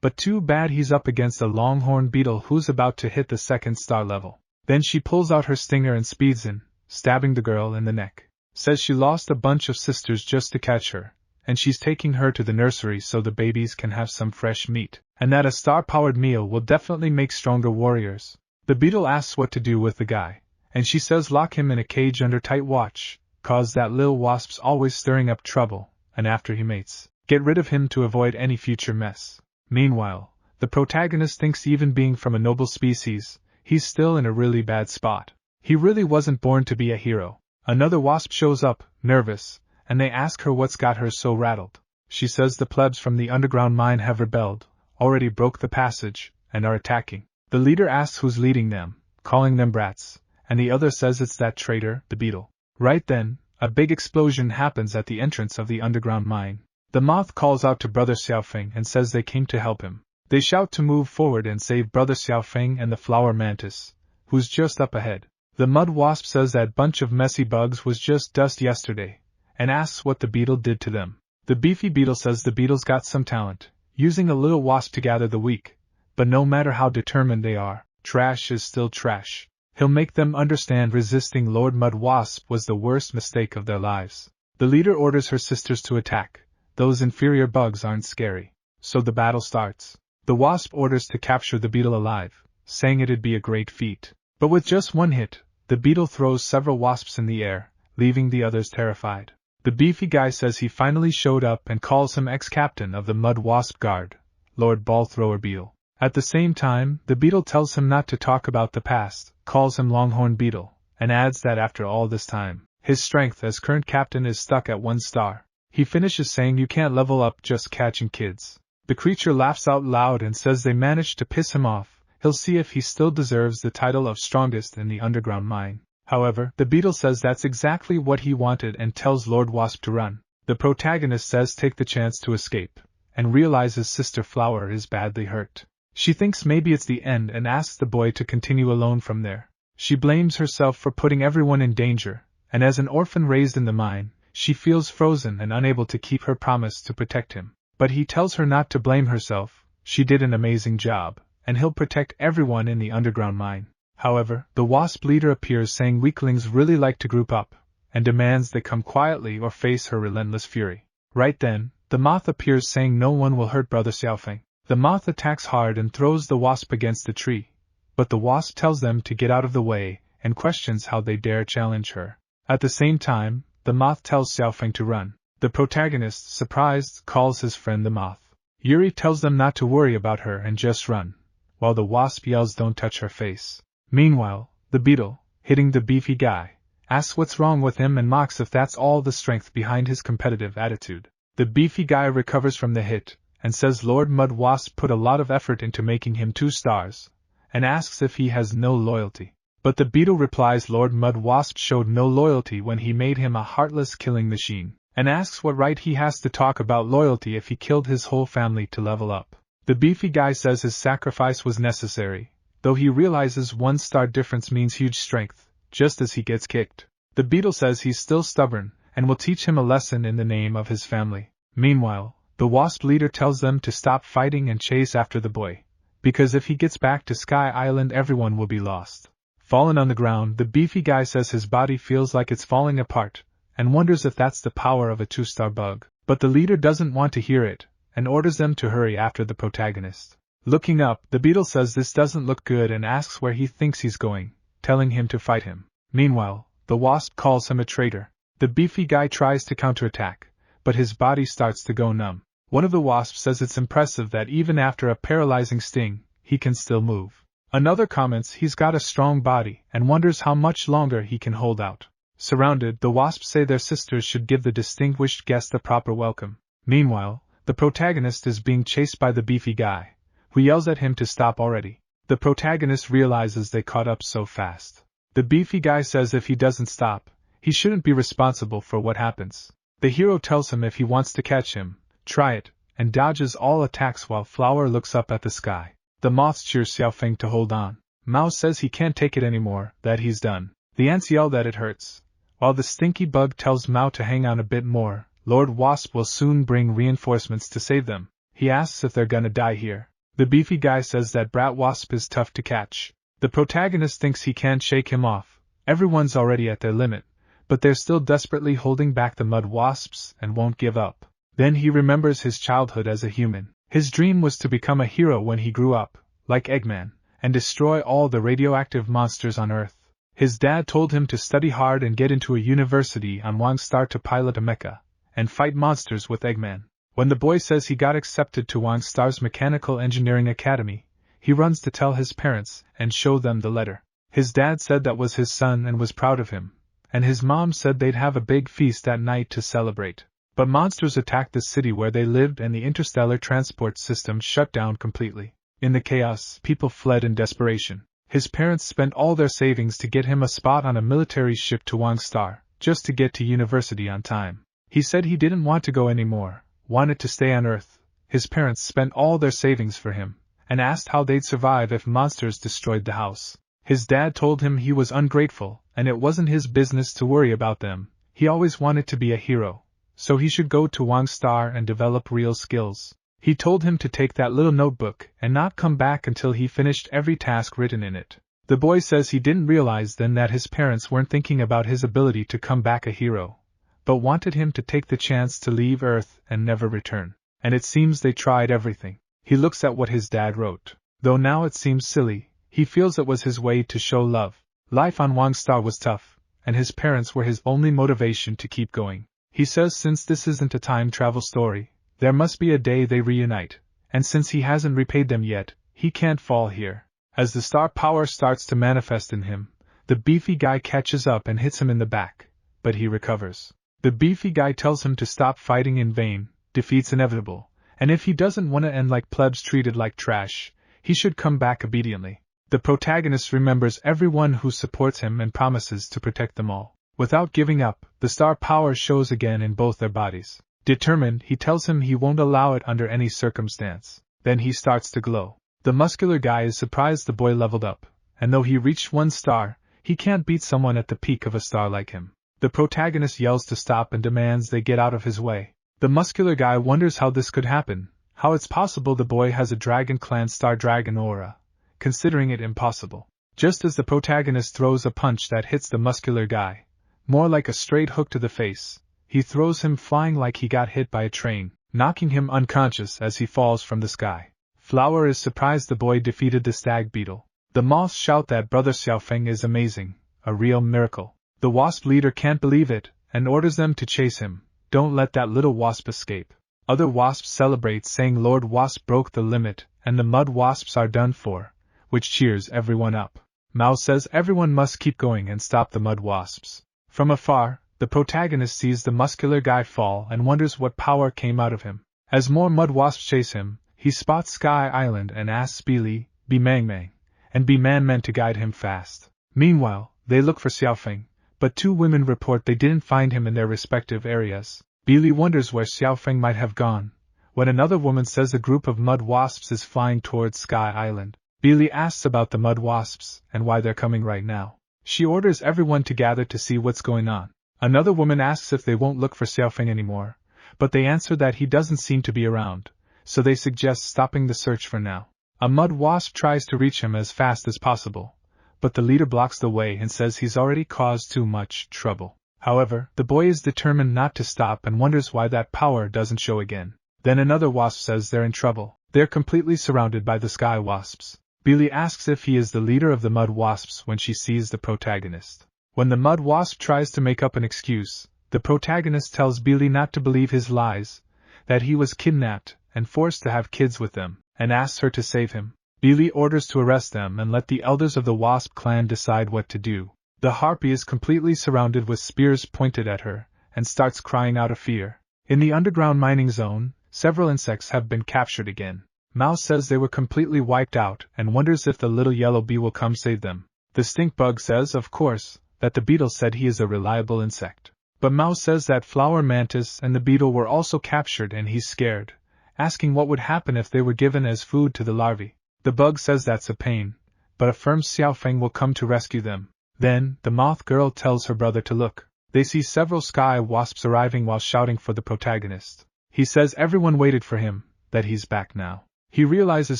but too bad he's up against a longhorn beetle who's about to hit the 2nd star level. Then she pulls out her stinger and speeds in, stabbing the girl in the neck. Says she lost a bunch of sisters just to catch her, and she's taking her to the nursery so the babies can have some fresh meat, and that a star-powered meal will definitely make stronger warriors. The beetle asks what to do with the guy, and she says lock him in a cage under tight watch, cause that lil wasp's always stirring up trouble, and after he mates, get rid of him to avoid any future mess. Meanwhile, the protagonist thinks even being from a noble species, he's still in a really bad spot. He really wasn't born to be a hero. Another wasp shows up, nervous, and they ask her what's got her so rattled. She says the plebs from the underground mine have rebelled, already broke the passage, and are attacking. The leader asks who's leading them, calling them brats, and the other says it's that traitor, the beetle. Right then, a big explosion happens at the entrance of the underground mine. The moth calls out to Brother Xiaofeng and says they came to help him. They shout to move forward and save Brother Xiaofeng and the flower mantis, who's just up ahead. The mud wasp says that bunch of messy bugs was just dust yesterday, and asks what the beetle did to them. The beefy beetle says the beetle's got some talent, using a little wasp to gather the weak, but no matter how determined they are, trash is still trash. He'll make them understand resisting Lord Mud Wasp was the worst mistake of their lives. The leader orders her sisters to attack. Those inferior bugs aren't scary. So the battle starts. The wasp orders to capture the beetle alive, saying it'd be a great feat. But with just one hit, the beetle throws several wasps in the air, leaving the others terrified. The beefy guy says he finally showed up and calls him ex-captain of the Mud Wasp Guard, Lord Ball Thrower Beetle. At the same time, the beetle tells him not to talk about the past, calls him Longhorn Beetle, and adds that after all this time, his strength as current captain is stuck at 1 star. He finishes saying you can't level up just catching kids. The creature laughs out loud and says they managed to piss him off. He'll see if he still deserves the title of strongest in the underground mine. However, the beetle says that's exactly what he wanted and tells Lord Wasp to run. The protagonist says take the chance to escape, and realizes Sister Flower is badly hurt. She thinks maybe it's the end and asks the boy to continue alone from there. She blames herself for putting everyone in danger, and as an orphan raised in the mine, she feels frozen and unable to keep her promise to protect him. But he tells her not to blame herself, she did an amazing job, and he'll protect everyone in the underground mine. However, the wasp leader appears saying weaklings really like to group up, and demands they come quietly or face her relentless fury. Right then, the moth appears saying no one will hurt Brother Xiaofeng. The moth attacks hard and throws the wasp against the tree, but the wasp tells them to get out of the way and questions how they dare challenge her. At the same time, the moth tells Xiaofeng to run. The protagonist, surprised, calls his friend the moth. Yuri tells them not to worry about her and just run, while the wasp yells don't touch her face. Meanwhile, the beetle, hitting the beefy guy, asks what's wrong with him and mocks if that's all the strength behind his competitive attitude. The beefy guy recovers from the hit, and says Lord Mud Wasp put a lot of effort into making him 2 stars, and asks if he has no loyalty. But the beetle replies Lord Mud Wasp showed no loyalty when he made him a heartless killing machine, and asks what right he has to talk about loyalty if he killed his whole family to level up. The beefy guy says his sacrifice was necessary, though he realizes 1 star difference means huge strength, just as he gets kicked. The beetle says he's still stubborn, and will teach him a lesson in the name of his family. Meanwhile, the wasp leader tells them to stop fighting and chase after the boy, because if he gets back to Sky Island everyone will be lost. Fallen on the ground, the beefy guy says his body feels like it's falling apart, and wonders if that's the power of a 2-star bug. But the leader doesn't want to hear it, and orders them to hurry after the protagonist. Looking up, the beetle says this doesn't look good and asks where he thinks he's going, telling him to fight him. Meanwhile, the wasp calls him a traitor. The beefy guy tries to counterattack, but his body starts to go numb. One of the wasps says it's impressive that even after a paralyzing sting, he can still move. Another comments he's got a strong body and wonders how much longer he can hold out. Surrounded, the wasps say their sisters should give the distinguished guest a proper welcome. Meanwhile, the protagonist is being chased by the beefy guy, who yells at him to stop already. The protagonist realizes they caught up so fast. The beefy guy says if he doesn't stop, he shouldn't be responsible for what happens. The hero tells him if he wants to catch him, try it, and dodges all attacks while Flower looks up at the sky. The moths cheer Xiaofeng to hold on. Mao says he can't take it anymore, that he's done. The ants yell that it hurts. While the stinky bug tells Mao to hang on a bit more, Lord Wasp will soon bring reinforcements to save them. He asks if they're gonna die here. The beefy guy says that Brat Wasp is tough to catch. The protagonist thinks he can't shake him off. Everyone's already at their limit, but they're still desperately holding back the mud wasps and won't give up. Then he remembers his childhood as a human. His dream was to become a hero when he grew up, like Eggman, and destroy all the radioactive monsters on Earth. His dad told him to study hard and get into a university on Wangstar to pilot a mecha, and fight monsters with Eggman. When the boy says he got accepted to Wangstar's Mechanical Engineering Academy, he runs to tell his parents and show them the letter. His dad said that was his son and was proud of him, and his mom said they'd have a big feast that night to celebrate. But monsters attacked the city where they lived and the interstellar transport system shut down completely. In the chaos, people fled in desperation. His parents spent all their savings to get him a spot on a military ship to Wangstar, just to get to university on time. He said he didn't want to go anymore, wanted to stay on Earth. His parents spent all their savings for him, and asked how they'd survive if monsters destroyed the house. His dad told him he was ungrateful, and it wasn't his business to worry about them. He always wanted to be a hero, so he should go to Wangstar and develop real skills. He told him to take that little notebook and not come back until he finished every task written in it. The boy says he didn't realize then that his parents weren't thinking about his ability to come back a hero, but wanted him to take the chance to leave Earth and never return. And it seems they tried everything. He looks at what his dad wrote. Though now it seems silly, he feels it was his way to show love. Life on Wangstar was tough, and his parents were his only motivation to keep going. He says since this isn't a time travel story, there must be a day they reunite, and since he hasn't repaid them yet, he can't fall here. As the star power starts to manifest in him, the beefy guy catches up and hits him in the back, but he recovers. The beefy guy tells him to stop fighting in vain, defeat's inevitable, and if he doesn't want to end like plebs treated like trash, he should come back obediently. The protagonist remembers everyone who supports him and promises to protect them all. Without giving up, the star power shows again in both their bodies. Determined, he tells him he won't allow it under any circumstance. Then he starts to glow. The muscular guy is surprised the boy leveled up, and though he reached 1 star, he can't beat someone at the peak of a star like him. The protagonist yells to stop and demands they get out of his way. The muscular guy wonders how this could happen, how it's possible the boy has a Dragon Clan Star Dragon aura, considering it impossible. Just as the protagonist throws a punch that hits the muscular guy, more like a straight hook to the face, he throws him flying like he got hit by a train, knocking him unconscious as he falls from the sky. Flower is surprised the boy defeated the stag beetle. The moths shout that Brother Xiaofeng is amazing, a real miracle. The wasp leader can't believe it, and orders them to chase him. Don't let that little wasp escape. Other wasps celebrate, saying Lord Wasp broke the limit, and the mud wasps are done for, which cheers everyone up. Mao says everyone must keep going and stop the mud wasps. From afar, the protagonist sees the muscular guy fall and wonders what power came out of him. As more mud wasps chase him, he spots Sky Island and asks Beely, Bimangmang, and Bimanman to guide him fast. Meanwhile, they look for Xiaofeng, but 2 women report they didn't find him in their respective areas. Beely wonders where Xiaofeng might have gone, when another woman says a group of mud wasps is flying towards Sky Island. Beely asks about the mud wasps and why they're coming right now. She orders everyone to gather to see what's going on. Another woman asks if they won't look for Xiaofeng anymore, but they answer that he doesn't seem to be around, so they suggest stopping the search for now. A mud wasp tries to reach him as fast as possible, but the leader blocks the way and says he's already caused too much trouble. However, the boy is determined not to stop and wonders why that power doesn't show again. Then another wasp says they're in trouble. They're completely surrounded by the sky wasps. Billy asks if he is the leader of the mud wasps when she sees the protagonist. When the mud wasp tries to make up an excuse, the protagonist tells Billy not to believe his lies, that he was kidnapped and forced to have kids with them, and asks her to save him. Billy orders to arrest them and let the elders of the wasp clan decide what to do. The harpy is completely surrounded with spears pointed at her, and starts crying out of fear. In the underground mining zone, several insects have been captured again. Mao says they were completely wiped out and wonders if the little yellow bee will come save them. The stink bug says, of course, that the beetle said he is a reliable insect. But Mao says that flower mantis and the beetle were also captured and he's scared, asking what would happen if they were given as food to the larvae. The bug says that's a pain, but affirms Xiaofeng will come to rescue them. Then, the moth girl tells her brother to look. They see several sky wasps arriving while shouting for the protagonist. He says everyone waited for him, that he's back now. He realizes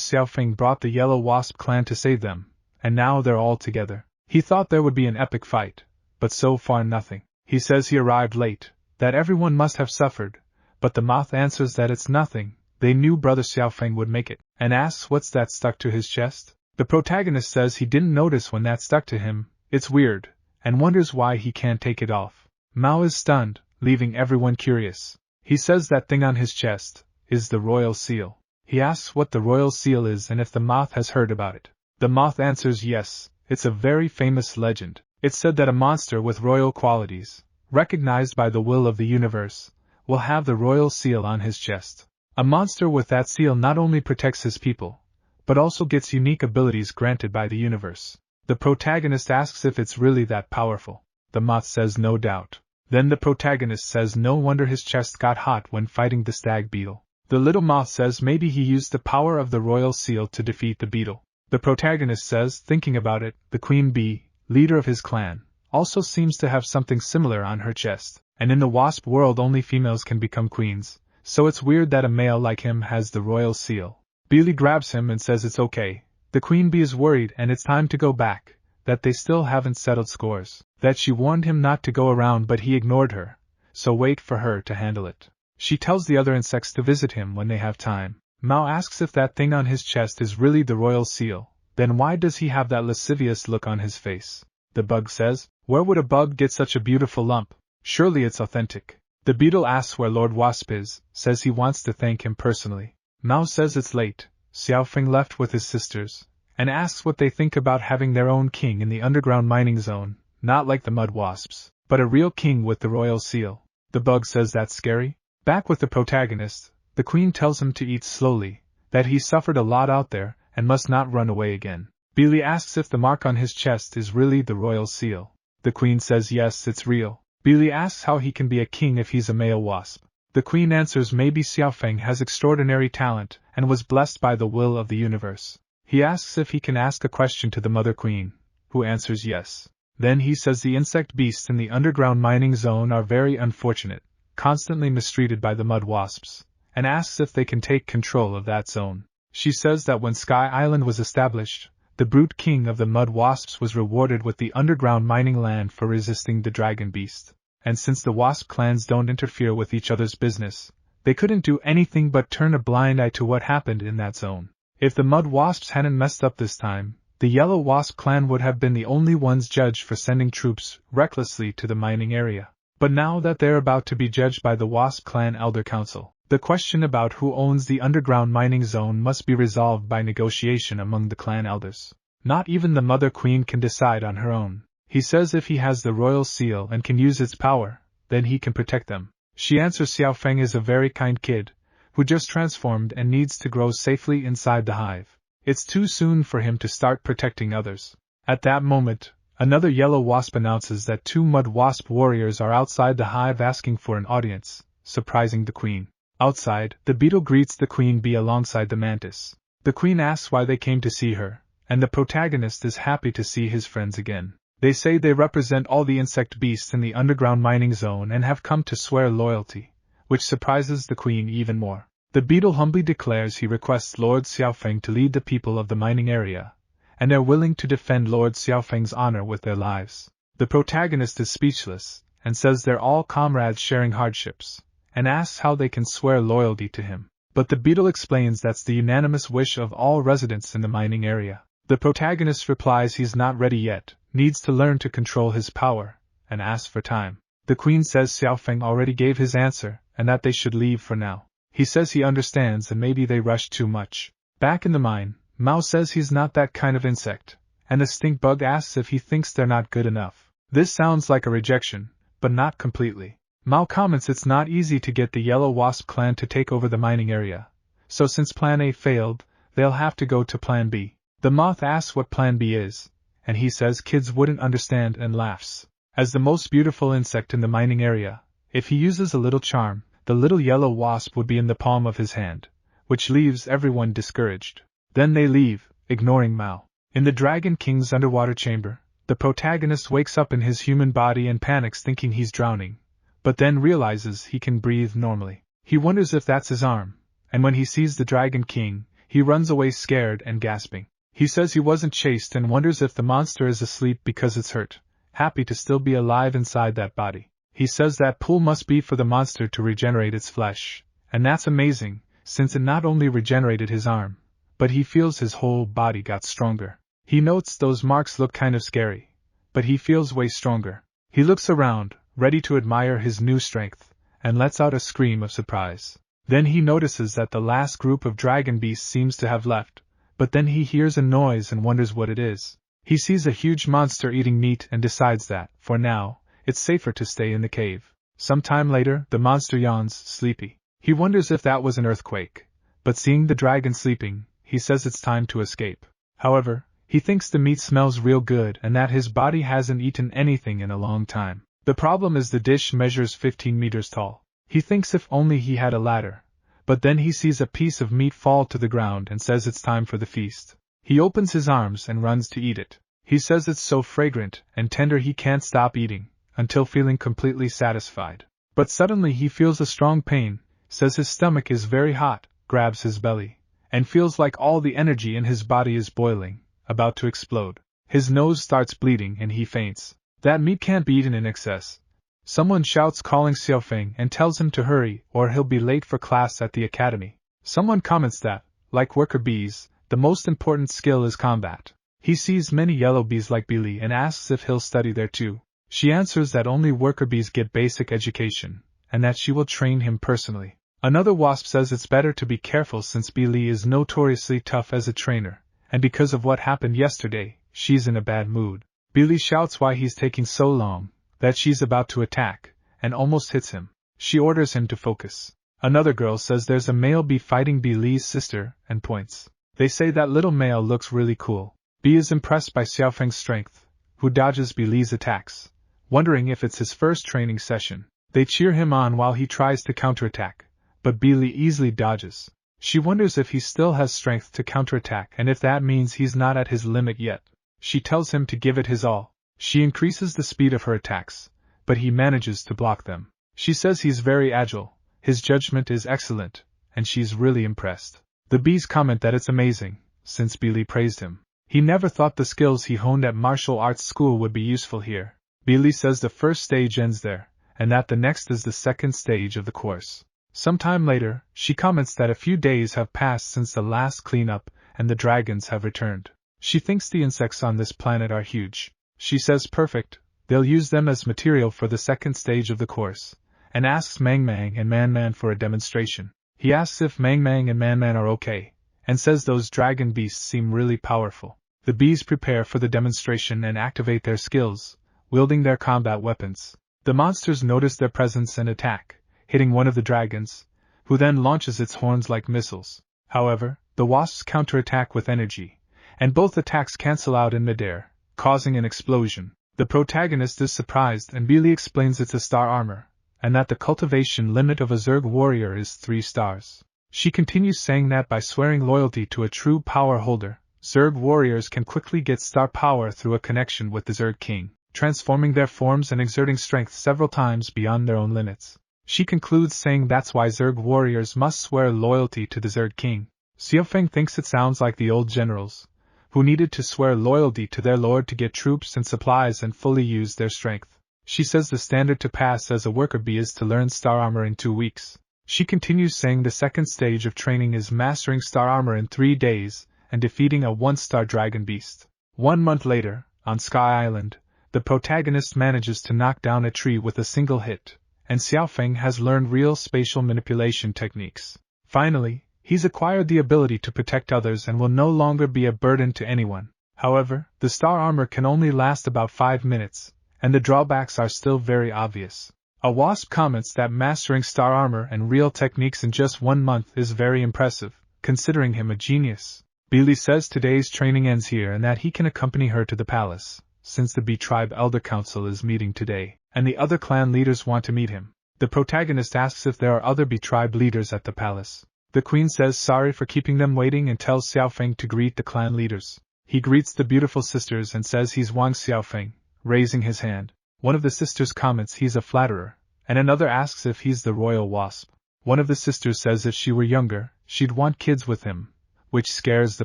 Xiaofeng brought the yellow wasp clan to save them, and now they're all together. He thought there would be an epic fight, but so far nothing. He says he arrived late, that everyone must have suffered, but the moth answers that it's nothing. They knew brother Xiaofeng would make it, and asks what's that stuck to his chest. The protagonist says he didn't notice when that stuck to him, it's weird, and wonders why he can't take it off. Mao is stunned, leaving everyone curious. He says that thing on his chest is the royal seal. He asks what the royal seal is and if the moth has heard about it. The moth answers yes, it's a very famous legend. It's said that a monster with royal qualities, recognized by the will of the universe, will have the royal seal on his chest. A monster with that seal not only protects his people, but also gets unique abilities granted by the universe. The protagonist asks if it's really that powerful. The moth says no doubt. Then the protagonist says no wonder his chest got hot when fighting the stag beetle. The little moth says maybe he used the power of the royal seal to defeat the beetle. The protagonist says, thinking about it, the queen bee, leader of his clan, also seems to have something similar on her chest, and in the wasp world only females can become queens. So it's weird that a male like him has the royal seal. Billy grabs him and says it's okay. The queen bee is worried and it's time to go back, that they still haven't settled scores, that she warned him not to go around but he ignored her, so wait for her to handle it. She tells the other insects to visit him when they have time. Mao asks if that thing on his chest is really the royal seal, then why does he have that lascivious look on his face? The bug says, where would a bug get such a beautiful lump? Surely it's authentic. The beetle asks where Lord Wasp is, says he wants to thank him personally. Mao says it's late. Xiaofeng left with his sisters, and asks what they think about having their own king in the underground mining zone, not like the mud wasps, but a real king with the royal seal. The bug says that's scary. Back with the protagonist, the queen tells him to eat slowly, that he suffered a lot out there, and must not run away again. Billy asks if the mark on his chest is really the royal seal. The queen says yes, it's real. Billy asks how he can be a king if he's a male wasp. The queen answers maybe Xiaofeng has extraordinary talent and was blessed by the will of the universe. He asks if he can ask a question to the mother queen, who answers yes. Then he says the insect beasts in the underground mining zone are very unfortunate, constantly mistreated by the mud wasps, and asks if they can take control of that zone. She says that when Sky Island was established, the brute king of the mud wasps was rewarded with the underground mining land for resisting the dragon beast. And since the wasp clans don't interfere with each other's business, they couldn't do anything but turn a blind eye to what happened in that zone. If the mud wasps hadn't messed up this time, the yellow wasp clan would have been the only ones judged for sending troops recklessly to the mining area. But now that they're about to be judged by the wasp clan elder council, the question about who owns the underground mining zone must be resolved by negotiation among the clan elders. Not even the mother queen can decide on her own. He says if he has the royal seal and can use its power, then he can protect them. She answers Xiaofeng is a very kind kid, who just transformed and needs to grow safely inside the hive. It's too soon for him to start protecting others. At that moment, another yellow wasp announces that 2 mud wasp warriors are outside the hive asking for an audience, surprising the queen. Outside, the beetle greets the queen bee alongside the mantis. The queen asks why they came to see her, and the protagonist is happy to see his friends again. They say they represent all the insect beasts in the underground mining zone and have come to swear loyalty, which surprises the queen even more. The beetle humbly declares he requests Lord Xiaofeng to lead the people of the mining area, and they're willing to defend Lord Xiaofeng's honor with their lives. The protagonist is speechless, and says they're all comrades sharing hardships, and asks how they can swear loyalty to him. But the beetle explains that's the unanimous wish of all residents in the mining area. The protagonist replies he's not ready yet, needs to learn to control his power, and asks for time. The queen says Xiaofeng already gave his answer, and that they should leave for now. He says he understands and maybe they rushed too much. Back in the mine, Mao says he's not that kind of insect, and the stink bug asks if he thinks they're not good enough. This sounds like a rejection, but not completely. Mao comments it's not easy to get the Yellow Wasp clan to take over the mining area, so since Plan A failed, they'll have to go to Plan B. The moth asks what Plan B is, and he says kids wouldn't understand and laughs. As the most beautiful insect in the mining area, if he uses a little charm, the little yellow wasp would be in the palm of his hand, which leaves everyone discouraged. Then they leave, ignoring Mao. In the Dragon King's underwater chamber, the protagonist wakes up in his human body and panics thinking he's drowning, but then realizes he can breathe normally. He wonders if that's his arm, and when he sees the Dragon King, he runs away scared and gasping. He says he wasn't chased and wonders if the monster is asleep because it's hurt, happy to still be alive inside that body. He says that pool must be for the monster to regenerate its flesh, and that's amazing, since it not only regenerated his arm, but he feels his whole body got stronger. He notes those marks look kind of scary, but he feels way stronger. He looks around, ready to admire his new strength, and lets out a scream of surprise. Then he notices that the last group of dragon beasts seems to have left, but then he hears a noise and wonders what it is. He sees a huge monster eating meat and decides that, for now, it's safer to stay in the cave. Some time later, the monster yawns, sleepy. He wonders if that was an earthquake, but seeing the dragon sleeping, he says it's time to escape. However, he thinks the meat smells real good and that his body hasn't eaten anything in a long time. The problem is the dish measures 15 meters tall. He thinks if only he had a ladder, but then he sees a piece of meat fall to the ground and says it's time for the feast. He opens his arms and runs to eat it. He says it's so fragrant and tender he can't stop eating, until feeling completely satisfied. But suddenly he feels a strong pain, says his stomach is very hot, grabs his belly, and feels like all the energy in his body is boiling, about to explode. His nose starts bleeding and he faints. That meat can't be eaten in excess. Someone shouts calling Xiaofeng and tells him to hurry or he'll be late for class at the academy. Someone comments that, like worker bees, the most important skill is combat. He sees many yellow bees like Billy and asks if he'll study there too. She answers that only worker bees get basic education, and that she will train him personally. Another wasp says it's better to be careful since Billy is notoriously tough as a trainer, and because of what happened yesterday, she's in a bad mood. Billy shouts why he's taking so long, that she's about to attack, and almost hits him. She orders him to focus. Another girl says there's a male bee fighting Billy's sister, and points. They say that little male looks really cool. Bee is impressed by Xiaofeng's strength, who dodges Billy's attacks, wondering if it's his first training session. They cheer him on while he tries to counterattack, but Billy easily dodges. She wonders if he still has strength to counterattack and if that means he's not at his limit yet. She tells him to give it his all. She increases the speed of her attacks, but he manages to block them. She says he's very agile, his judgment is excellent, and she's really impressed. The bees comment that it's amazing, since Billy praised him. He never thought the skills he honed at martial arts school would be useful here. Billy says the first stage ends there, and that the next is the second stage of the course. Sometime later, she comments that a few days have passed since the last cleanup, and the dragons have returned. She thinks the insects on this planet are huge. She says perfect, they'll use them as material for the second stage of the course, and asks Mang Mang and Man Man for a demonstration. He asks if Mang Mang and Man Man are okay, and says those dragon beasts seem really powerful. The bees prepare for the demonstration and activate their skills, wielding their combat weapons. The monsters notice their presence and attack, hitting one of the dragons, who then launches its horns like missiles. However, the wasps counterattack with energy, and both attacks cancel out in midair, causing an explosion. The protagonist is surprised and Billy explains it's a star armor, and that the cultivation limit of a Zerg warrior is 3 stars. She continues saying that by swearing loyalty to a true power holder, Zerg warriors can quickly get star power through a connection with the Zerg king, transforming their forms and exerting strength several times beyond their own limits. She concludes saying that's why Zerg warriors must swear loyalty to the Zerg king. Xiaofeng thinks it sounds like the old generals, who needed to swear loyalty to their lord to get troops and supplies and fully use their strength. She says the standard to pass as a worker bee is to learn star armor in 2 weeks. She continues saying the second stage of training is mastering star armor in 3 days and defeating a 1-star dragon beast. 1 month later, on Sky Island, the protagonist manages to knock down a tree with a single hit, and Xiaofeng has learned real spatial manipulation techniques. Finally, he's acquired the ability to protect others and will no longer be a burden to anyone. However, the star armor can only last about 5 minutes, and the drawbacks are still very obvious. A wasp comments that mastering star armor and real techniques in just 1 month is very impressive, considering him a genius. Billy says today's training ends here and that he can accompany her to the palace, since the Bee Tribe Elder Council is meeting today, and the other clan leaders want to meet him. The protagonist asks if there are other Bee Tribe leaders at the palace. The queen says sorry for keeping them waiting and tells Xiaofeng to greet the clan leaders. He greets the beautiful sisters and says he's Wang Xiaofeng, raising his hand. One of the sisters comments he's a flatterer, and another asks if he's the royal wasp. One of the sisters says if she were younger, she'd want kids with him, which scares the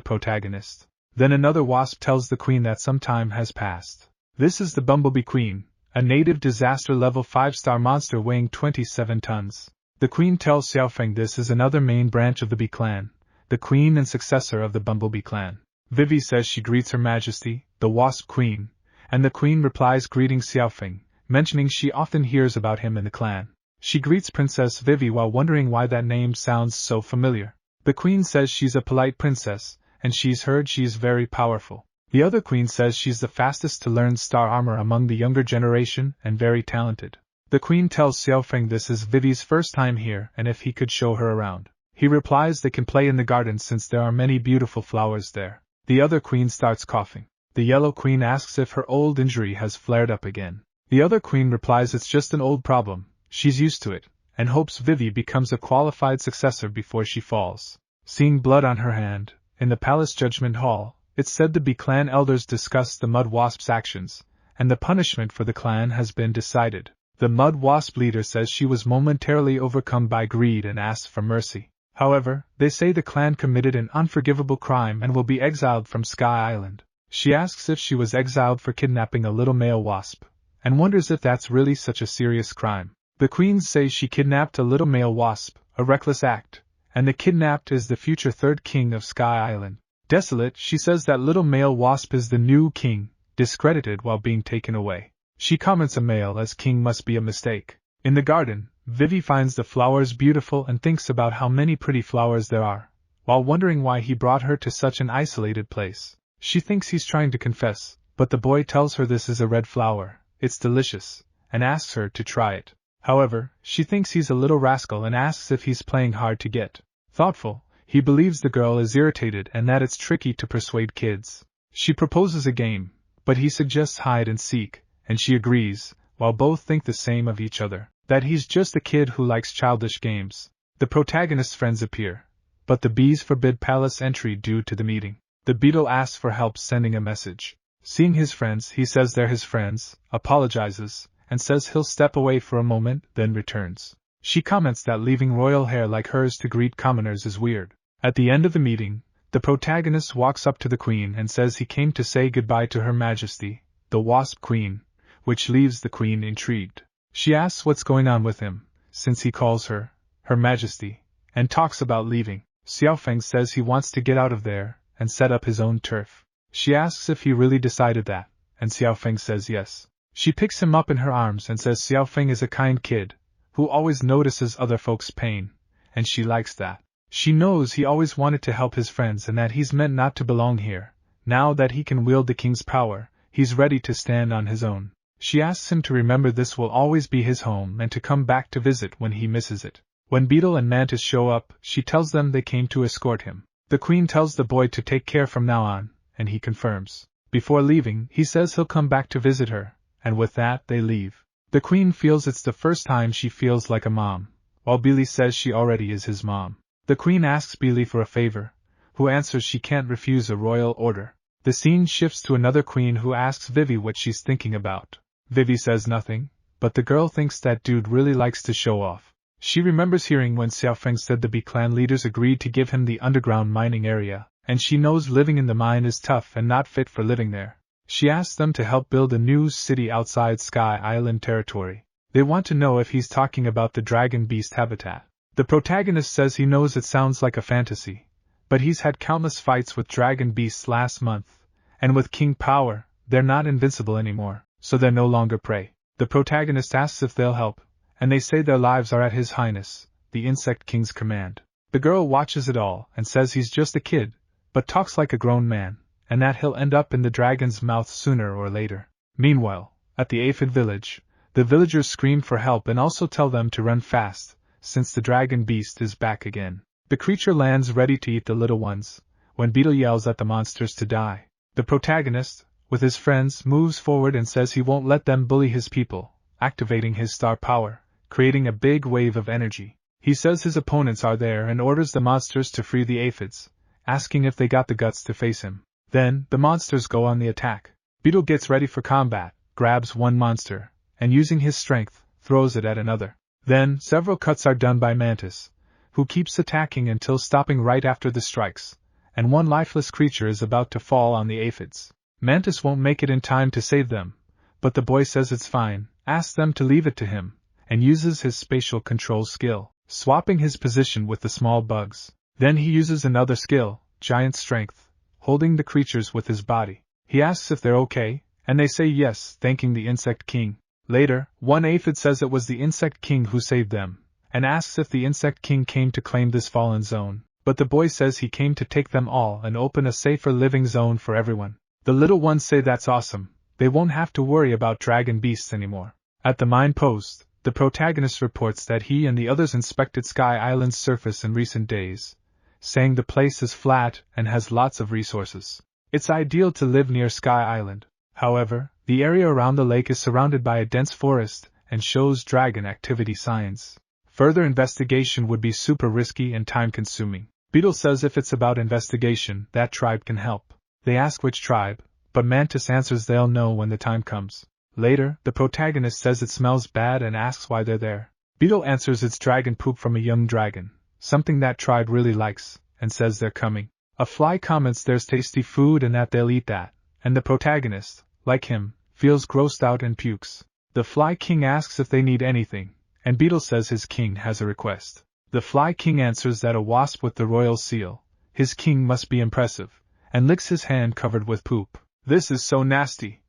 protagonist. Then another wasp tells the queen that some time has passed. This is the Bumblebee Queen, a native disaster level 5-star monster weighing 27 tons. The queen tells Xiaofeng this is another main branch of the Bee clan, the queen and successor of the Bumblebee clan. Vivi says she greets Her Majesty, the Wasp Queen, and the queen replies greeting Xiaofeng, mentioning she often hears about him in the clan. She greets Princess Vivi while wondering why that name sounds so familiar. The queen says she's a polite princess, and she's heard she's very powerful. The other queen says she's the fastest to learn star armor among the younger generation and very talented. The queen tells Xiaofeng this is Vivi's first time here and if he could show her around. He replies they can play in the garden since there are many beautiful flowers there. The other queen starts coughing. The yellow queen asks if her old injury has flared up again. The other queen replies it's just an old problem, she's used to it, and hopes Vivi becomes a qualified successor before she falls. Seeing blood on her hand, in the palace judgment hall, it's said the Bee clan elders discussed the Mud Wasp's actions, and the punishment for the clan has been decided. The Mud Wasp leader says she was momentarily overcome by greed and asks for mercy. However, they say the clan committed an unforgivable crime and will be exiled from Sky Island. She asks if she was exiled for kidnapping a little male wasp, and wonders if that's really such a serious crime. The queens say she kidnapped a little male wasp, a reckless act, and the kidnapped is the future third king of Sky Island. Desolate, she says that little male wasp is the new king, discredited while being taken away. She comments a male as king must be a mistake. In the garden, Vivi finds the flowers beautiful and thinks about how many pretty flowers there are, while wondering why he brought her to such an isolated place. She thinks he's trying to confess, but the boy tells her this is a red flower, it's delicious, and asks her to try it. However, she thinks he's a little rascal and asks if he's playing hard to get. Thoughtful, he believes the girl is irritated and that it's tricky to persuade kids. She proposes a game, but he suggests hide and seek, and she agrees, while both think the same of each other, that he's just a kid who likes childish games. The protagonist's friends appear, but the bees forbid palace entry due to the meeting. The beetle asks for help sending a message. Seeing his friends, he says they're his friends, apologizes, and says he'll step away for a moment, then returns. She comments that leaving royal hair like hers to greet commoners is weird. At the end of the meeting, the protagonist walks up to the queen and says he came to say goodbye to Her Majesty, the Wasp Queen, which leaves the queen intrigued. She asks what's going on with him, since he calls her Her Majesty, and talks about leaving. Xiaofeng says he wants to get out of there and set up his own turf. She asks if he really decided that, and Xiaofeng says yes. She picks him up in her arms and says Xiaofeng is a kind kid, who always notices other folks' pain, and she likes that. She knows he always wanted to help his friends and that he's meant not to belong here. Now that he can wield the king's power, he's ready to stand on his own. She asks him to remember this will always be his home and to come back to visit when he misses it. When Beetle and Mantis show up, she tells them they came to escort him. The queen tells the boy to take care from now on, and he confirms. Before leaving, he says he'll come back to visit her, and with that they leave. The queen feels it's the first time she feels like a mom, while Billy says she already is his mom. The queen asks Billy for a favor, who answers she can't refuse a royal order. The scene shifts to another queen who asks Vivi what she's thinking about. Vivi says nothing, but the girl thinks that dude really likes to show off. She remembers hearing when Xiaofeng said the Bee clan leaders agreed to give him the underground mining area, and she knows living in the mine is tough and not fit for living there. She asks them to help build a new city outside Sky Island territory. They want to know if he's talking about the dragon beast habitat. The protagonist says he knows it sounds like a fantasy, but he's had countless fights with dragon beasts last month, and with king power, they're not invincible anymore, so they're no longer prey. The protagonist asks if they'll help, and they say their lives are at His Highness, the Insect King's command. The girl watches it all and says he's just a kid, but talks like a grown man, and that he'll end up in the dragon's mouth sooner or later. Meanwhile, at the aphid village, the villagers scream for help and also tell them to run fast, since the dragon beast is back again. The creature lands ready to eat the little ones, when Beetle yells at the monsters to die. The protagonist, with his friends, moves forward and says he won't let them bully his people, activating his star power, creating a big wave of energy. He says his opponents are there and orders the monsters to free the aphids, asking if they got the guts to face him. Then, the monsters go on the attack. Beetle gets ready for combat, grabs one monster, and using his strength, throws it at another. Then, several cuts are done by Mantis, who keeps attacking until stopping right after the strikes, and one lifeless creature is about to fall on the aphids. Mantis won't make it in time to save them, but the boy says it's fine, asks them to leave it to him, and uses his spatial control skill, swapping his position with the small bugs. Then he uses another skill, giant strength, holding the creatures with his body. He asks if they're okay, and they say yes, thanking the Insect King. Later, one aphid says it was the Insect King who saved them, and asks if the Insect King came to claim this fallen zone, but the boy says he came to take them all and open a safer living zone for everyone. The little ones say that's awesome, they won't have to worry about dragon beasts anymore. At the mine post, the protagonist reports that he and the others inspected Sky Island's surface in recent days, saying the place is flat and has lots of resources. It's ideal to live near Sky Island. However, the area around the lake is surrounded by a dense forest and shows dragon activity signs. Further investigation would be super risky and time-consuming. Beetle says if it's about investigation, that tribe can help. They ask which tribe, but Mantis answers they'll know when the time comes. Later, the protagonist says it smells bad and asks why they're there. Beetle answers it's dragon poop from a young dragon, something that tribe really likes, and says they're coming. A fly comments there's tasty food and that they'll eat that, and the protagonist, like him, feels grossed out and pukes. The Fly King asks if they need anything, and Beetle says his king has a request. The Fly King answers that a wasp with the royal seal, his king must be impressive, and licks his hand covered with poop. This is so nasty,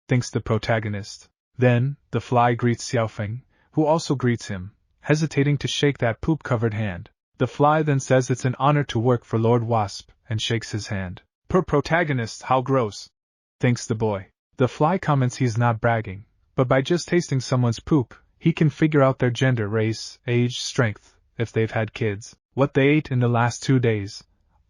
thinks the protagonist. Then, the fly greets Xiaofeng, who also greets him, hesitating to shake that poop-covered hand. The fly then says it's an honor to work for Lord Wasp, and shakes his hand. Per protagonist, how gross, thinks the boy. The fly comments he's not bragging, but by just tasting someone's poop, he can figure out their gender, race, age, strength, if they've had kids, what they ate in the last 2 days,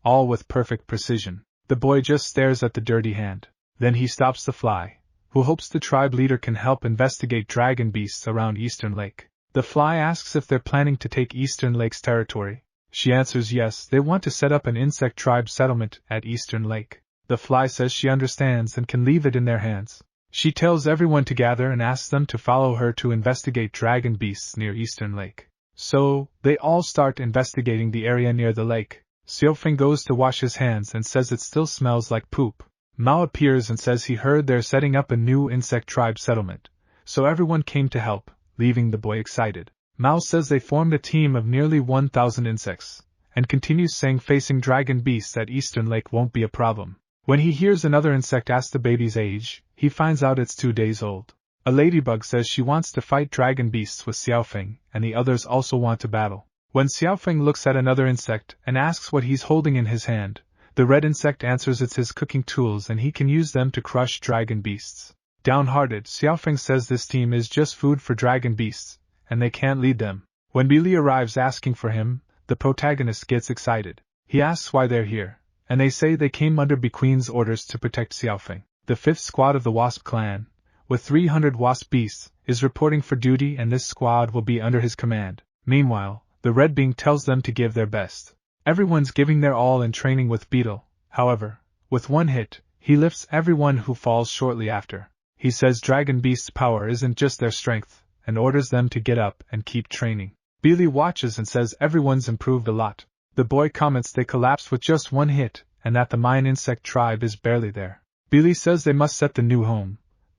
all with perfect precision. The boy just stares at the dirty hand. Then he stops the fly, who hopes the tribe leader can help investigate dragon beasts around Eastern Lake. The fly asks if they're planning to take Eastern Lake's territory. She answers yes, they want to set up an insect tribe settlement at Eastern Lake. The fly says she understands and can leave it in their hands. She tells everyone to gather and asks them to follow her to investigate dragon beasts near Eastern Lake. So, they all start investigating the area near the lake. Xiaofeng goes to wash his hands and says it still smells like poop. Mao appears and says he heard they're setting up a new insect tribe settlement, so everyone came to help, leaving the boy excited. Mao says they formed a team of nearly 1,000 insects, and continues saying facing dragon beasts at Eastern Lake won't be a problem. When he hears another insect ask the baby's age, he finds out it's 2 days old. A ladybug says she wants to fight dragon beasts with Xiaofeng, and the others also want to battle. When Xiaofeng looks at another insect and asks what he's holding in his hand, the red insect answers it's his cooking tools and he can use them to crush dragon beasts. Downhearted, Xiaofeng says this team is just food for dragon beasts, and they can't lead them. When Billy arrives asking for him, the protagonist gets excited. He asks why they're here, and they say they came under Bequeen's orders to protect Xiaofeng. The 5th squad of the Wasp clan, with 300 wasp beasts, is reporting for duty and this squad will be under his command. Meanwhile, the Red Being tells them to give their best. Everyone's giving their all in training with Beetle. However, with one hit, he lifts everyone who falls shortly after. He says Dragon Beast's power isn't just their strength, and orders them to get up and keep training. Billy watches and says everyone's improved a lot. The boy comments they collapsed with just one hit, and that the mine insect tribe is barely there. Billy says they must set the new home,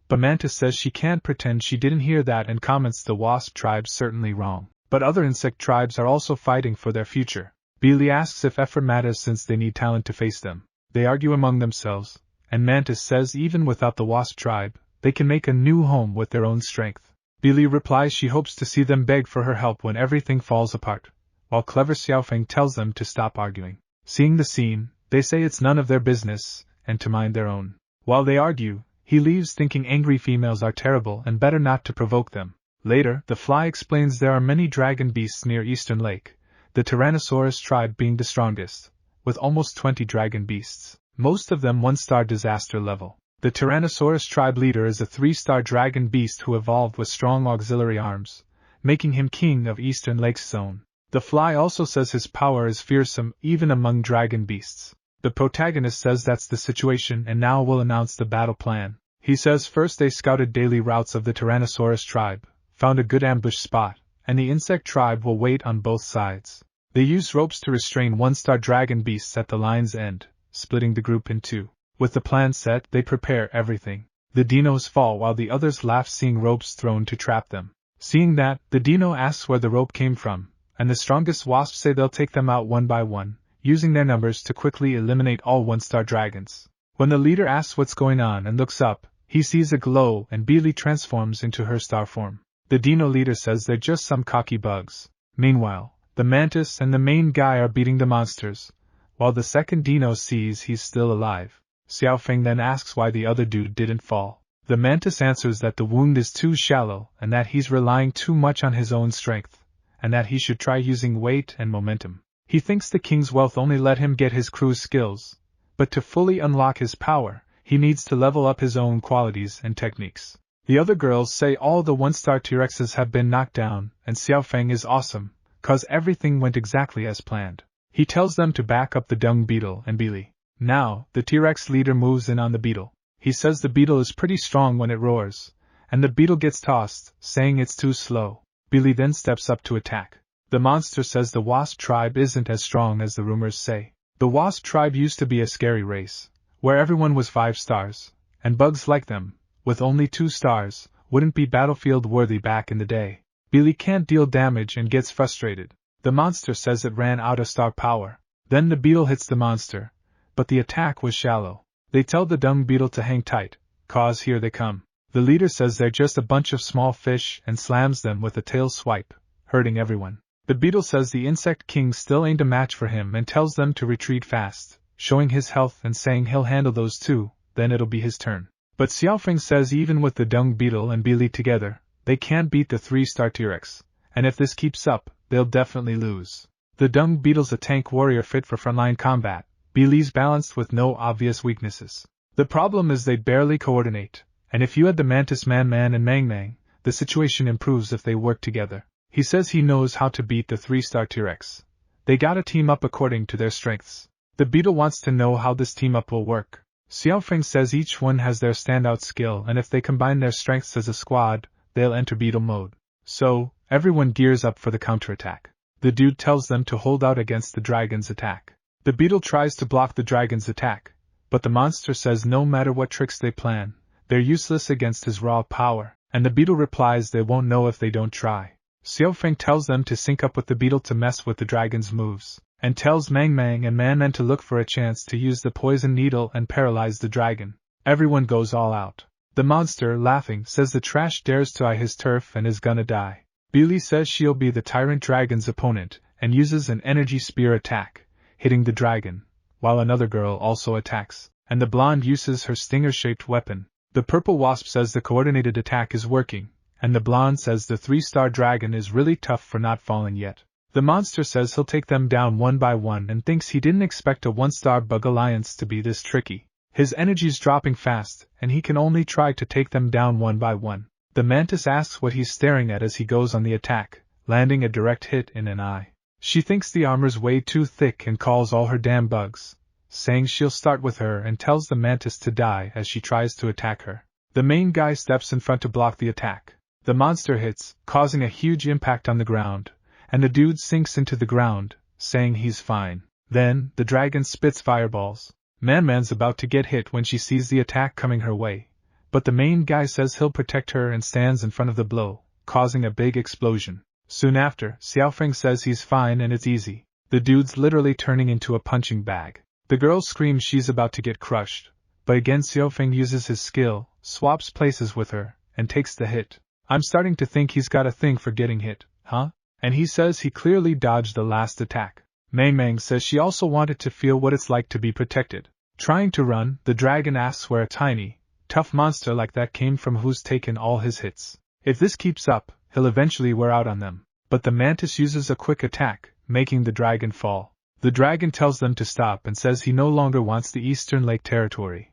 but Mantis says she can't pretend she didn't hear that and comments the wasp tribe's certainly wrong. But other insect tribes are also fighting for their future. Billy asks if effort matters since they need talent to face them. They argue among themselves, and Mantis says even without the wasp tribe, they can make a new home with their own strength. Billy replies she hopes to see them beg for her help when everything falls apart, while clever Xiaofeng tells them to stop arguing. Seeing the scene, they say it's none of their business, and to mind their own. While they argue, he leaves thinking angry females are terrible and better not to provoke them. Later, the Fly explains there are many dragon beasts near Eastern Lake, the Tyrannosaurus tribe being the strongest, with almost 20 dragon beasts, most of them 1-star disaster level. The Tyrannosaurus tribe leader is a 3-star dragon beast who evolved with strong auxiliary arms, making him king of Eastern Lake's zone. The Fly also says his power is fearsome even among dragon beasts. The protagonist says that's the situation and now will announce the battle plan. He says first they scouted daily routes of the Tyrannosaurus tribe, found a good ambush spot, and the insect tribe will wait on both sides. They use ropes to restrain 1-star dragon beasts at the line's end, splitting the group in two. With the plan set, they prepare everything. The dinos fall while the others laugh seeing ropes thrown to trap them. Seeing that, the dino asks where the rope came from, and the strongest wasps say they'll take them out one by one, using their numbers to quickly eliminate all 1-star dragons. When the leader asks what's going on and looks up, he sees a glow and Billy transforms into her star form. The dino leader says they're just some cocky bugs. Meanwhile, the mantis and the main guy are beating the monsters, while the second dino sees he's still alive. Xiaofeng then asks why the other dude didn't fall. The mantis answers that the wound is too shallow and that he's relying too much on his own strength, and that he should try using weight and momentum. He thinks the king's wealth only let him get his crew's skills, but to fully unlock his power, he needs to level up his own qualities and techniques. The other girls say all the 1-star T-Rexes have been knocked down, and Xiaofeng is awesome, cause everything went exactly as planned. He tells them to back up the dung beetle and Billy. Now, the T-Rex leader moves in on the beetle. He says the beetle is pretty strong when it roars, and the beetle gets tossed, saying it's too slow. Billy then steps up to attack. The monster says the wasp tribe isn't as strong as the rumors say. The wasp tribe used to be a scary race, where everyone was 5 stars, and bugs like them, with only 2 stars, wouldn't be battlefield-worthy back in the day. Billy can't deal damage and gets frustrated. The monster says it ran out of star power. Then the beetle hits the monster, but the attack was shallow. They tell the dung beetle to hang tight, cause here they come. The leader says they're just a bunch of small fish and slams them with a tail swipe, hurting everyone. The beetle says the insect king still ain't a match for him and tells them to retreat fast, showing his health and saying he'll handle those too, then it'll be his turn. But Xiaofeng says even with the dung beetle and Billy together, they can't beat the 3-star T-Rex, and if this keeps up, they'll definitely lose. The dung beetle's a tank warrior fit for frontline combat. Billy's balanced with no obvious weaknesses. The problem is they barely coordinate, and if you add the mantis Man and Mang, the situation improves if they work together. He says he knows how to beat the 3-star T-Rex. They gotta team up according to their strengths. The beetle wants to know how this team up will work. Xiaofeng says each one has their standout skill and if they combine their strengths as a squad, they'll enter beetle mode. So, everyone gears up for the counterattack. The dude tells them to hold out against the dragon's attack. The beetle tries to block the dragon's attack, but the monster says no matter what tricks they plan, they're useless against his raw power, and the beetle replies they won't know if they don't try. Xiaofeng tells them to sync up with the beetle to mess with the dragon's moves, and tells Mang and Man to look for a chance to use the poison needle and paralyze the dragon. Everyone goes all out. The monster, laughing, says the trash dares to eye his turf and is gonna die. Billy says she'll be the tyrant dragon's opponent, and uses an energy spear attack, hitting the dragon, while another girl also attacks, and the blonde uses her stinger-shaped weapon. The purple wasp says the coordinated attack is working, and the blonde says the 3-star dragon is really tough for not falling yet. The monster says he'll take them down one by one and thinks he didn't expect a 1-star bug alliance to be this tricky. His energy's dropping fast, and he can only try to take them down one by one. The mantis asks what he's staring at as he goes on the attack, landing a direct hit in an eye. She thinks the armor's way too thick and calls all her damn bugs, saying she'll start with her and tells the mantis to die as she tries to attack her. The main guy steps in front to block the attack. The monster hits, causing a huge impact on the ground, and the dude sinks into the ground, saying he's fine. Then, the dragon spits fireballs. Man's about to get hit when she sees the attack coming her way, but the main guy says he'll protect her and stands in front of the blow, causing a big explosion. Soon after, Xiaofeng says he's fine and it's easy. The dude's literally turning into a punching bag. The girl screams she's about to get crushed, but again Xiaofeng uses his skill, swaps places with her, and takes the hit. I'm starting to think he's got a thing for getting hit, huh? And he says he clearly dodged the last attack. Mang says she also wanted to feel what it's like to be protected. Trying to run, the dragon asks where a tiny, tough monster like that came from who's taken all his hits. If this keeps up, he'll eventually wear out on them. But the mantis uses a quick attack, making the dragon fall. The dragon tells them to stop and says he no longer wants the Eastern Lake territory,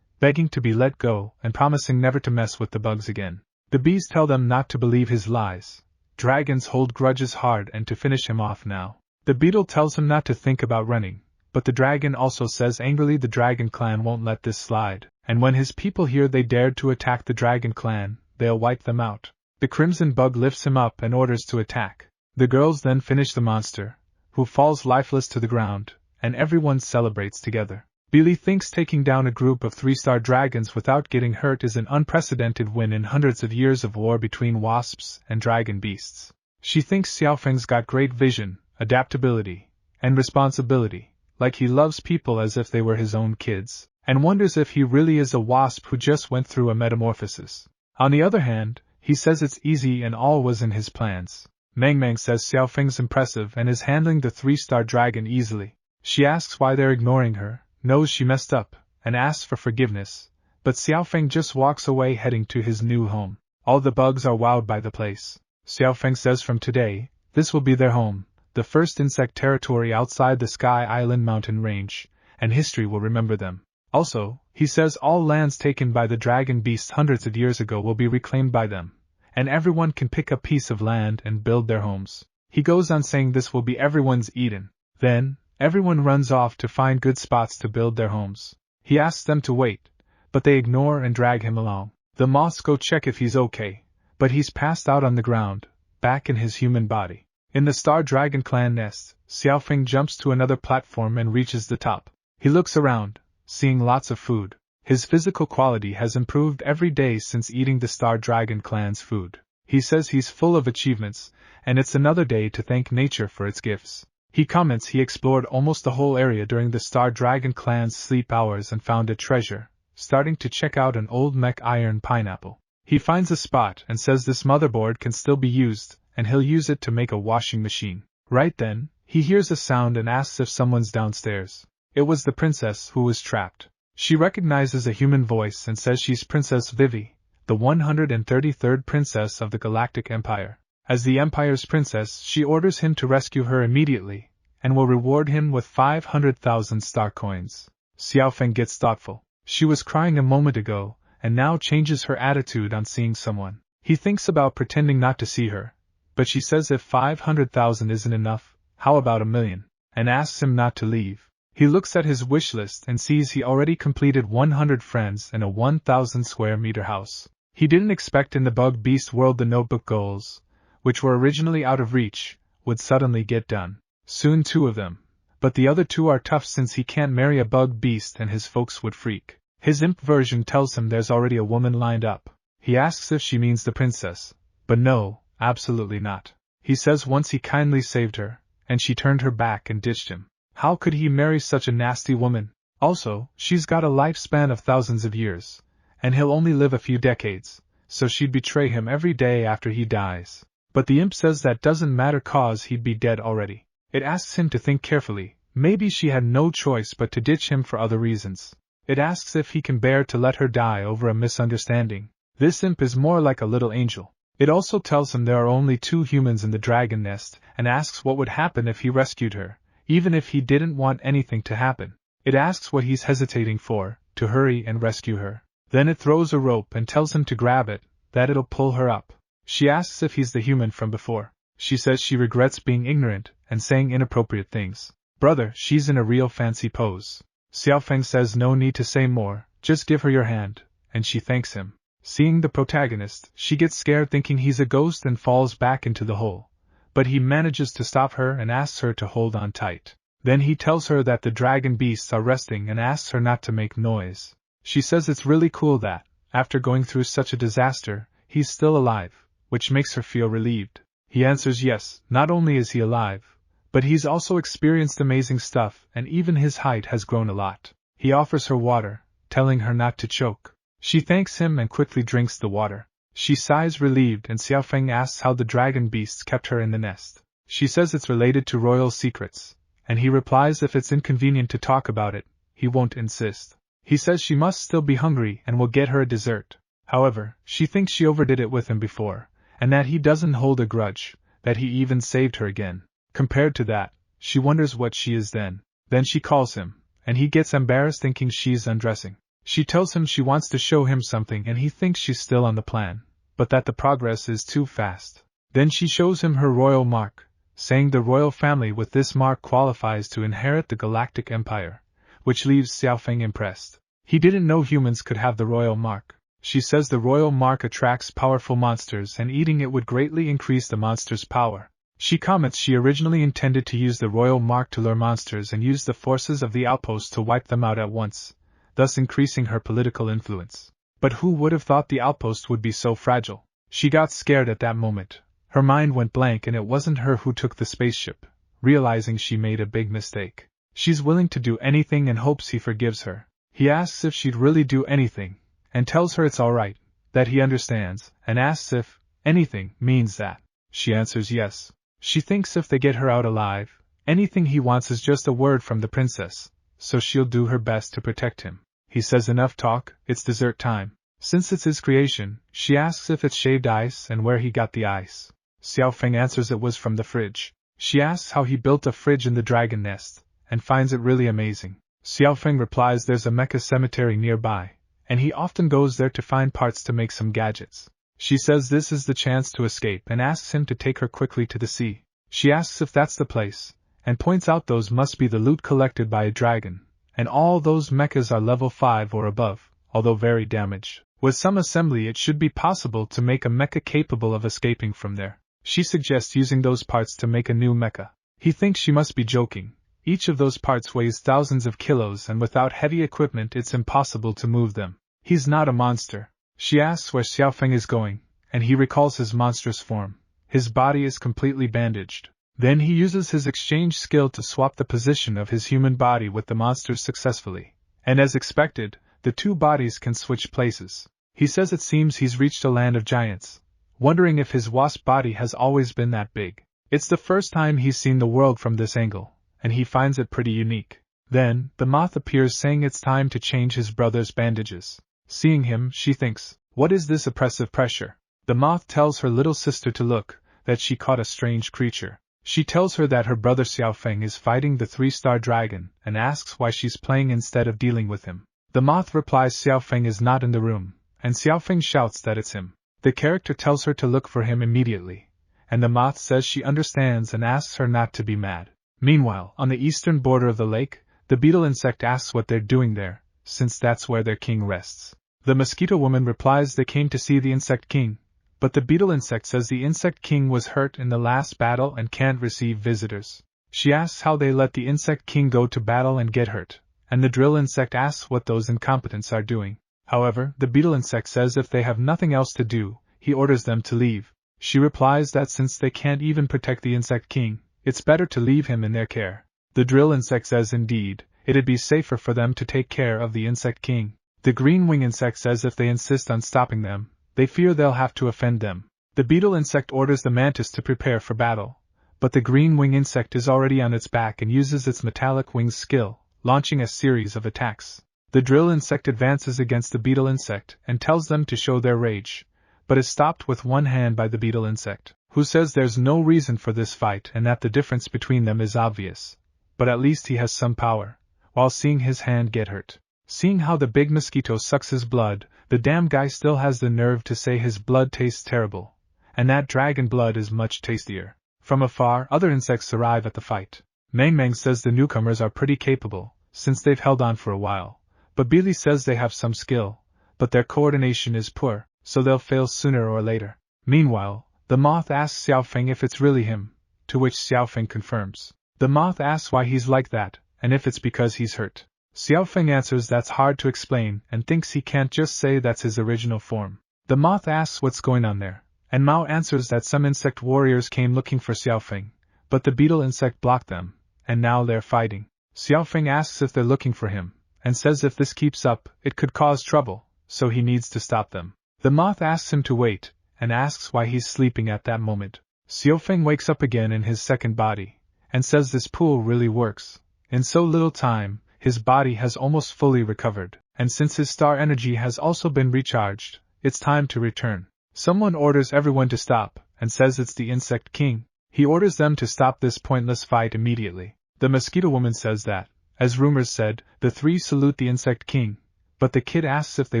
begging to be let go and promising never to mess with the bugs again. The bees tell them not to believe his lies. Dragons hold grudges hard and to finish him off now. The beetle tells him not to think about running, but the dragon also says angrily the dragon clan won't let this slide, and when his people hear they dared to attack the dragon clan, they'll wipe them out. The crimson bug lifts him up and orders to attack. The girls then finish the monster, who falls lifeless to the ground, and everyone celebrates together. Billy thinks taking down a group of 3-star dragons without getting hurt is an unprecedented win in hundreds of years of war between wasps and dragon beasts. She thinks Xiaofeng's got great vision, adaptability, and responsibility, like he loves people as if they were his own kids, and wonders if he really is a wasp who just went through a metamorphosis. On the other hand, he says it's easy and all was in his plans. Mang says Xiaofeng's impressive and is handling the 3-star dragon easily. She asks why they're ignoring her, knows she messed up, and asks for forgiveness, but Xiaofeng just walks away heading to his new home. All the bugs are wowed by the place. Xiaofeng says from today, this will be their home, the first insect territory outside the Sky Island mountain range, and history will remember them. Also, he says all lands taken by the dragon beasts hundreds of years ago will be reclaimed by them, and everyone can pick a piece of land and build their homes. He goes on saying this will be everyone's Eden. Then, everyone runs off to find good spots to build their homes. He asks them to wait, but they ignore and drag him along. The moths go check if he's okay, but he's passed out on the ground, back in his human body. In the Star Dragon clan nest, Xiaofeng jumps to another platform and reaches the top. He looks around, seeing lots of food. His physical quality has improved every day since eating the Star Dragon clan's food. He says he's full of achievements, and it's another day to thank nature for its gifts. He comments he explored almost the whole area during the Star Dragon clan's sleep hours and found a treasure, starting to check out an old mech iron pineapple. He finds a spot and says this motherboard can still be used, and he'll use it to make a washing machine. Right then, he hears a sound and asks if someone's downstairs. It was the princess who was trapped. She recognizes a human voice and says she's Princess Vivi, the 133rd princess of the Galactic Empire. As the Empire's princess, she orders him to rescue her immediately, and will reward him with 500,000 star coins. Xiaofeng gets thoughtful. She was crying a moment ago, and now changes her attitude on seeing someone. He thinks about pretending not to see her, but she says if 500,000 isn't enough, how about 1 million, and asks him not to leave. He looks at his wish list and sees he already completed 100 friends and a 1,000 square meter house. He didn't expect in the Bug Beast world the notebook goals, which were originally out of reach, would suddenly get done. Soon 2 of them, but the other 2 are tough since he can't marry a Bug Beast and his folks would freak. His imp version tells him there's already a woman lined up. He asks if she means the princess, but no, absolutely not. He says once he kindly saved her, and she turned her back and ditched him. How could he marry such a nasty woman? Also, she's got a lifespan of thousands of years, and he'll only live a few decades, so she'd betray him every day after he dies. But the imp says that doesn't matter cause he'd be dead already. It asks him to think carefully, maybe she had no choice but to ditch him for other reasons. It asks if he can bear to let her die over a misunderstanding. This imp is more like a little angel. It also tells him there are only 2 humans in the dragon nest, and asks what would happen if he rescued her, even if he didn't want anything to happen. It asks what he's hesitating for, to hurry and rescue her. Then it throws a rope and tells him to grab it, that it'll pull her up. She asks if he's the human from before. She says she regrets being ignorant and saying inappropriate things. Brother, she's in a real fancy pose. Xiaofeng says no need to say more, just give her your hand, and she thanks him. Seeing the protagonist, she gets scared thinking he's a ghost and falls back into the hole. But he manages to stop her and asks her to hold on tight. Then he tells her that the dragon beasts are resting and asks her not to make noise. She says it's really cool that, after going through such a disaster, he's still alive, which makes her feel relieved. He answers yes, not only is he alive, but he's also experienced amazing stuff and even his height has grown a lot. He offers her water, telling her not to choke. She thanks him and quickly drinks the water. She sighs relieved and Xiaofeng asks how the dragon beasts kept her in the nest. She says it's related to royal secrets, and he replies if it's inconvenient to talk about it, he won't insist. He says she must still be hungry and will get her a dessert. However, she thinks she overdid it with him before, and that he doesn't hold a grudge, that he even saved her again. Compared to that, she wonders what she is then. Then she calls him, and he gets embarrassed thinking she's undressing. She tells him she wants to show him something and he thinks she's still on the plan, but that the progress is too fast. Then she shows him her royal mark, saying the royal family with this mark qualifies to inherit the galactic empire, which leaves Xiaofeng impressed. He didn't know humans could have the royal mark. She says the royal mark attracts powerful monsters and eating it would greatly increase the monster's power. She comments she originally intended to use the royal mark to lure monsters and use the forces of the outpost to wipe them out at once, thus increasing her political influence. But who would have thought the outpost would be so fragile? She got scared at that moment. Her mind went blank and it wasn't her who took the spaceship, realizing she made a big mistake. She's willing to do anything and hopes he forgives her. He asks if she'd really do anything, and tells her it's alright, that he understands, and asks if anything means that. She answers yes. She thinks if they get her out alive, anything he wants is just a word from the princess, so she'll do her best to protect him. He says enough talk, it's dessert time. Since it's his creation, she asks if it's shaved ice and where he got the ice. Xiaofeng answers it was from the fridge. She asks how he built a fridge in the dragon nest, and finds it really amazing. Xiaofeng replies there's a mecha cemetery nearby, and he often goes there to find parts to make some gadgets. She says this is the chance to escape and asks him to take her quickly to the sea. She asks if that's the place, and points out those must be the loot collected by a dragon, and all those mechas are level 5 or above, although very damaged. With some assembly it should be possible to make a mecha capable of escaping from there. She suggests using those parts to make a new mecha. He thinks she must be joking. Each of those parts weighs thousands of kilos and without heavy equipment it's impossible to move them. He's not a monster. She asks where Xiaofeng is going, and he recalls his monstrous form. His body is completely bandaged. Then he uses his exchange skill to swap the position of his human body with the monster's successfully. And as expected, the two bodies can switch places. He says it seems he's reached a land of giants, wondering if his wasp body has always been that big. It's the first time he's seen the world from this angle, and he finds it pretty unique. Then, the moth appears saying it's time to change his brother's bandages. Seeing him, she thinks, what is this oppressive pressure? The moth tells her little sister to look, that she caught a strange creature. She tells her that her brother Xiaofeng is fighting the 3-star dragon, and asks why she's playing instead of dealing with him. The moth replies Xiaofeng is not in the room, and Xiaofeng shouts that it's him. The character tells her to look for him immediately, and the moth says she understands and asks her not to be mad. Meanwhile, on the eastern border of the lake, the beetle insect asks what they're doing there, since that's where their king rests. The mosquito woman replies they came to see the insect king, but the beetle insect says the insect king was hurt in the last battle and can't receive visitors. She asks how they let the insect king go to battle and get hurt, and the drill insect asks what those incompetents are doing. However, the beetle insect says if they have nothing else to do, he orders them to leave. She replies that since they can't even protect the insect king, it's better to leave him in their care. The drill insect says indeed, it'd be safer for them to take care of the insect king. The green wing insect says if they insist on stopping them, they fear they'll have to offend them. The beetle insect orders the mantis to prepare for battle, but the green wing insect is already on its back and uses its metallic wings skill, launching a series of attacks. The drill insect advances against the beetle insect and tells them to show their rage, but is stopped with one hand by the beetle insect, who says there's no reason for this fight and that the difference between them is obvious, but at least he has some power, while seeing his hand get hurt. Seeing how the big mosquito sucks his blood, the damn guy still has the nerve to say his blood tastes terrible, and that dragon blood is much tastier. From afar, other insects arrive at the fight. Mang Mang says the newcomers are pretty capable, since they've held on for a while. But Billy says they have some skill, but their coordination is poor, so they'll fail sooner or later. Meanwhile, the moth asks Xiaofeng if it's really him, to which Xiaofeng confirms. The moth asks why he's like that, and if it's because he's hurt. Xiaofeng answers that's hard to explain and thinks he can't just say that's his original form. The moth asks what's going on there, and Mao answers that some insect warriors came looking for Xiaofeng, but the beetle insect blocked them, and now they're fighting. Xiaofeng asks if they're looking for him, and says if this keeps up, it could cause trouble, so he needs to stop them. The moth asks him to wait, and asks why he's sleeping at that moment. Xiaofeng wakes up again in his second body, and says this pool really works. In so little time, his body has almost fully recovered, and since his star energy has also been recharged, it's time to return. Someone orders everyone to stop, and says it's the Insect King. He orders them to stop this pointless fight immediately. The mosquito woman says that, as rumors said, the three salute the Insect King, but the kid asks if they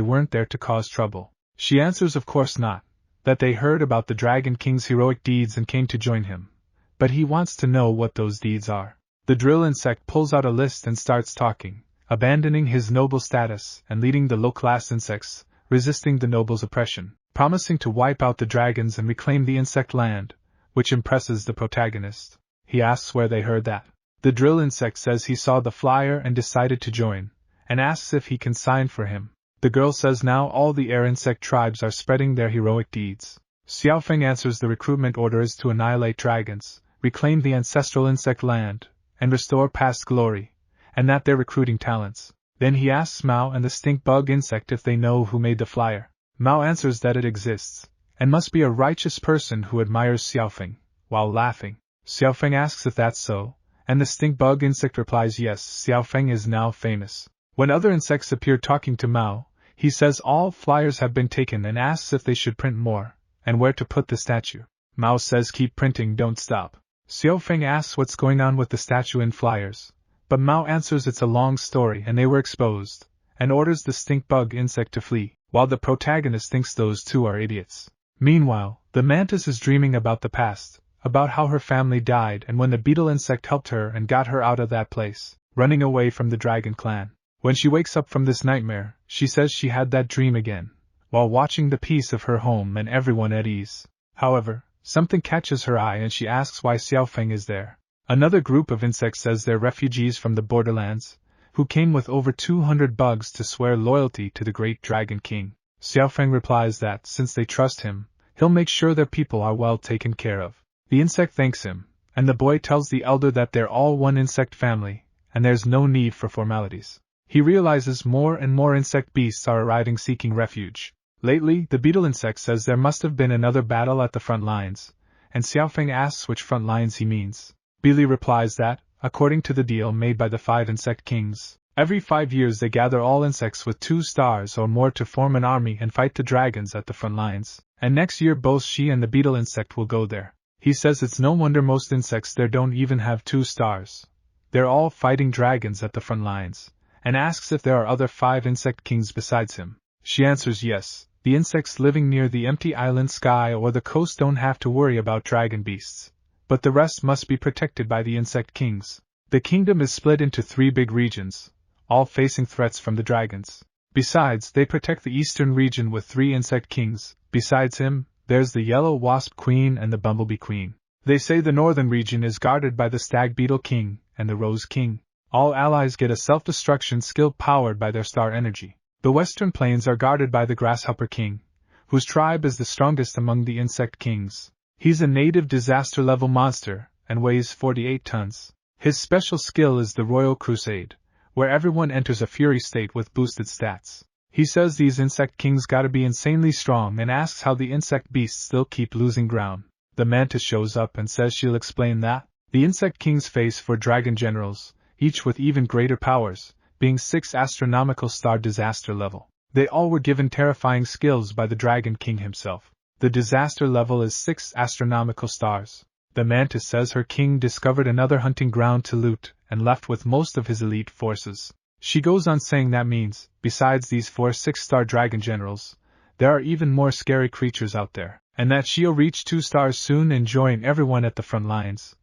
weren't there to cause trouble. She answers of course not, that they heard about the Dragon King's heroic deeds and came to join him, but he wants to know what those deeds are. The drill insect pulls out a list and starts talking, abandoning his noble status and leading the low-class insects, resisting the nobles' oppression, promising to wipe out the dragons and reclaim the insect land, which impresses the protagonist. He asks where they heard that. The drill insect says he saw the flyer and decided to join, and asks if he can sign for him. The girl says now all the air insect tribes are spreading their heroic deeds. Xiaofeng answers the recruitment order is to annihilate dragons, reclaim the ancestral insect land, and restore past glory, and that they're recruiting talents. Then he asks Mao and the stink bug insect if they know who made the flyer. Mao answers that it exists, and must be a righteous person who admires Xiaofeng, while laughing. Xiaofeng asks if that's so, and the stink bug insect replies yes, Xiaofeng is now famous. When other insects appear talking to Mao, he says all flyers have been taken and asks if they should print more, and where to put the statue. Mao says keep printing, don't stop. Xiaofeng asks what's going on with the statue and flyers, but Mao answers it's a long story and they were exposed, and orders the stink bug insect to flee, while the protagonist thinks those two are idiots. Meanwhile, the mantis is dreaming about the past, about how her family died and when the beetle insect helped her and got her out of that place, running away from the dragon clan. When she wakes up from this nightmare, she says she had that dream again, while watching the peace of her home and everyone at ease. However, something catches her eye and she asks why Xiaofeng is there. Another group of insects says they're refugees from the borderlands, who came with over 200 bugs to swear loyalty to the great Dragon King. Xiaofeng replies that, since they trust him, he'll make sure their people are well taken care of. The insect thanks him, and the boy tells the elder that they're all one insect family, and there's no need for formalities. He realizes more and more insect beasts are arriving seeking refuge. Lately, the beetle insect says there must have been another battle at the front lines, and Xiaofeng asks which front lines he means. Billy replies that, according to the deal made by the 5 insect kings, every 5 years they gather all insects with 2 stars or more to form an army and fight the dragons at the front lines, and next year both she and the beetle insect will go there. He says it's no wonder most insects there don't even have 2 stars. They're all fighting dragons at the front lines, and asks if there are other 5 insect kings besides him. She answers yes, the insects living near the empty island sky or the coast don't have to worry about dragon beasts, but the rest must be protected by the insect kings. The kingdom is split into 3 big regions, all facing threats from the dragons. Besides, they protect the eastern region with 3 insect kings. Besides him, there's the yellow wasp queen and the bumblebee queen. They say the northern region is guarded by the stag beetle king and the rose king. All allies get a self-destruction skill powered by their star energy. The western plains are guarded by the grasshopper king, whose tribe is the strongest among the insect kings. He's a native disaster-level monster, and weighs 48 tons. His special skill is the Royal Crusade, where everyone enters a fury state with boosted stats. He says these insect kings gotta be insanely strong and asks how the insect beasts still keep losing ground. The mantis shows up and says she'll explain that. The insect kings face 4 dragon generals, each with even greater powers, being 6 astronomical star disaster level. They all were given terrifying skills by the Dragon King himself. The disaster level is 6 astronomical stars. The mantis says her king discovered another hunting ground to loot, and left with most of his elite forces. She goes on saying that means, besides these 4 6-star dragon generals, there are even more scary creatures out there, and that she'll reach 2 stars soon and join everyone at the front lines.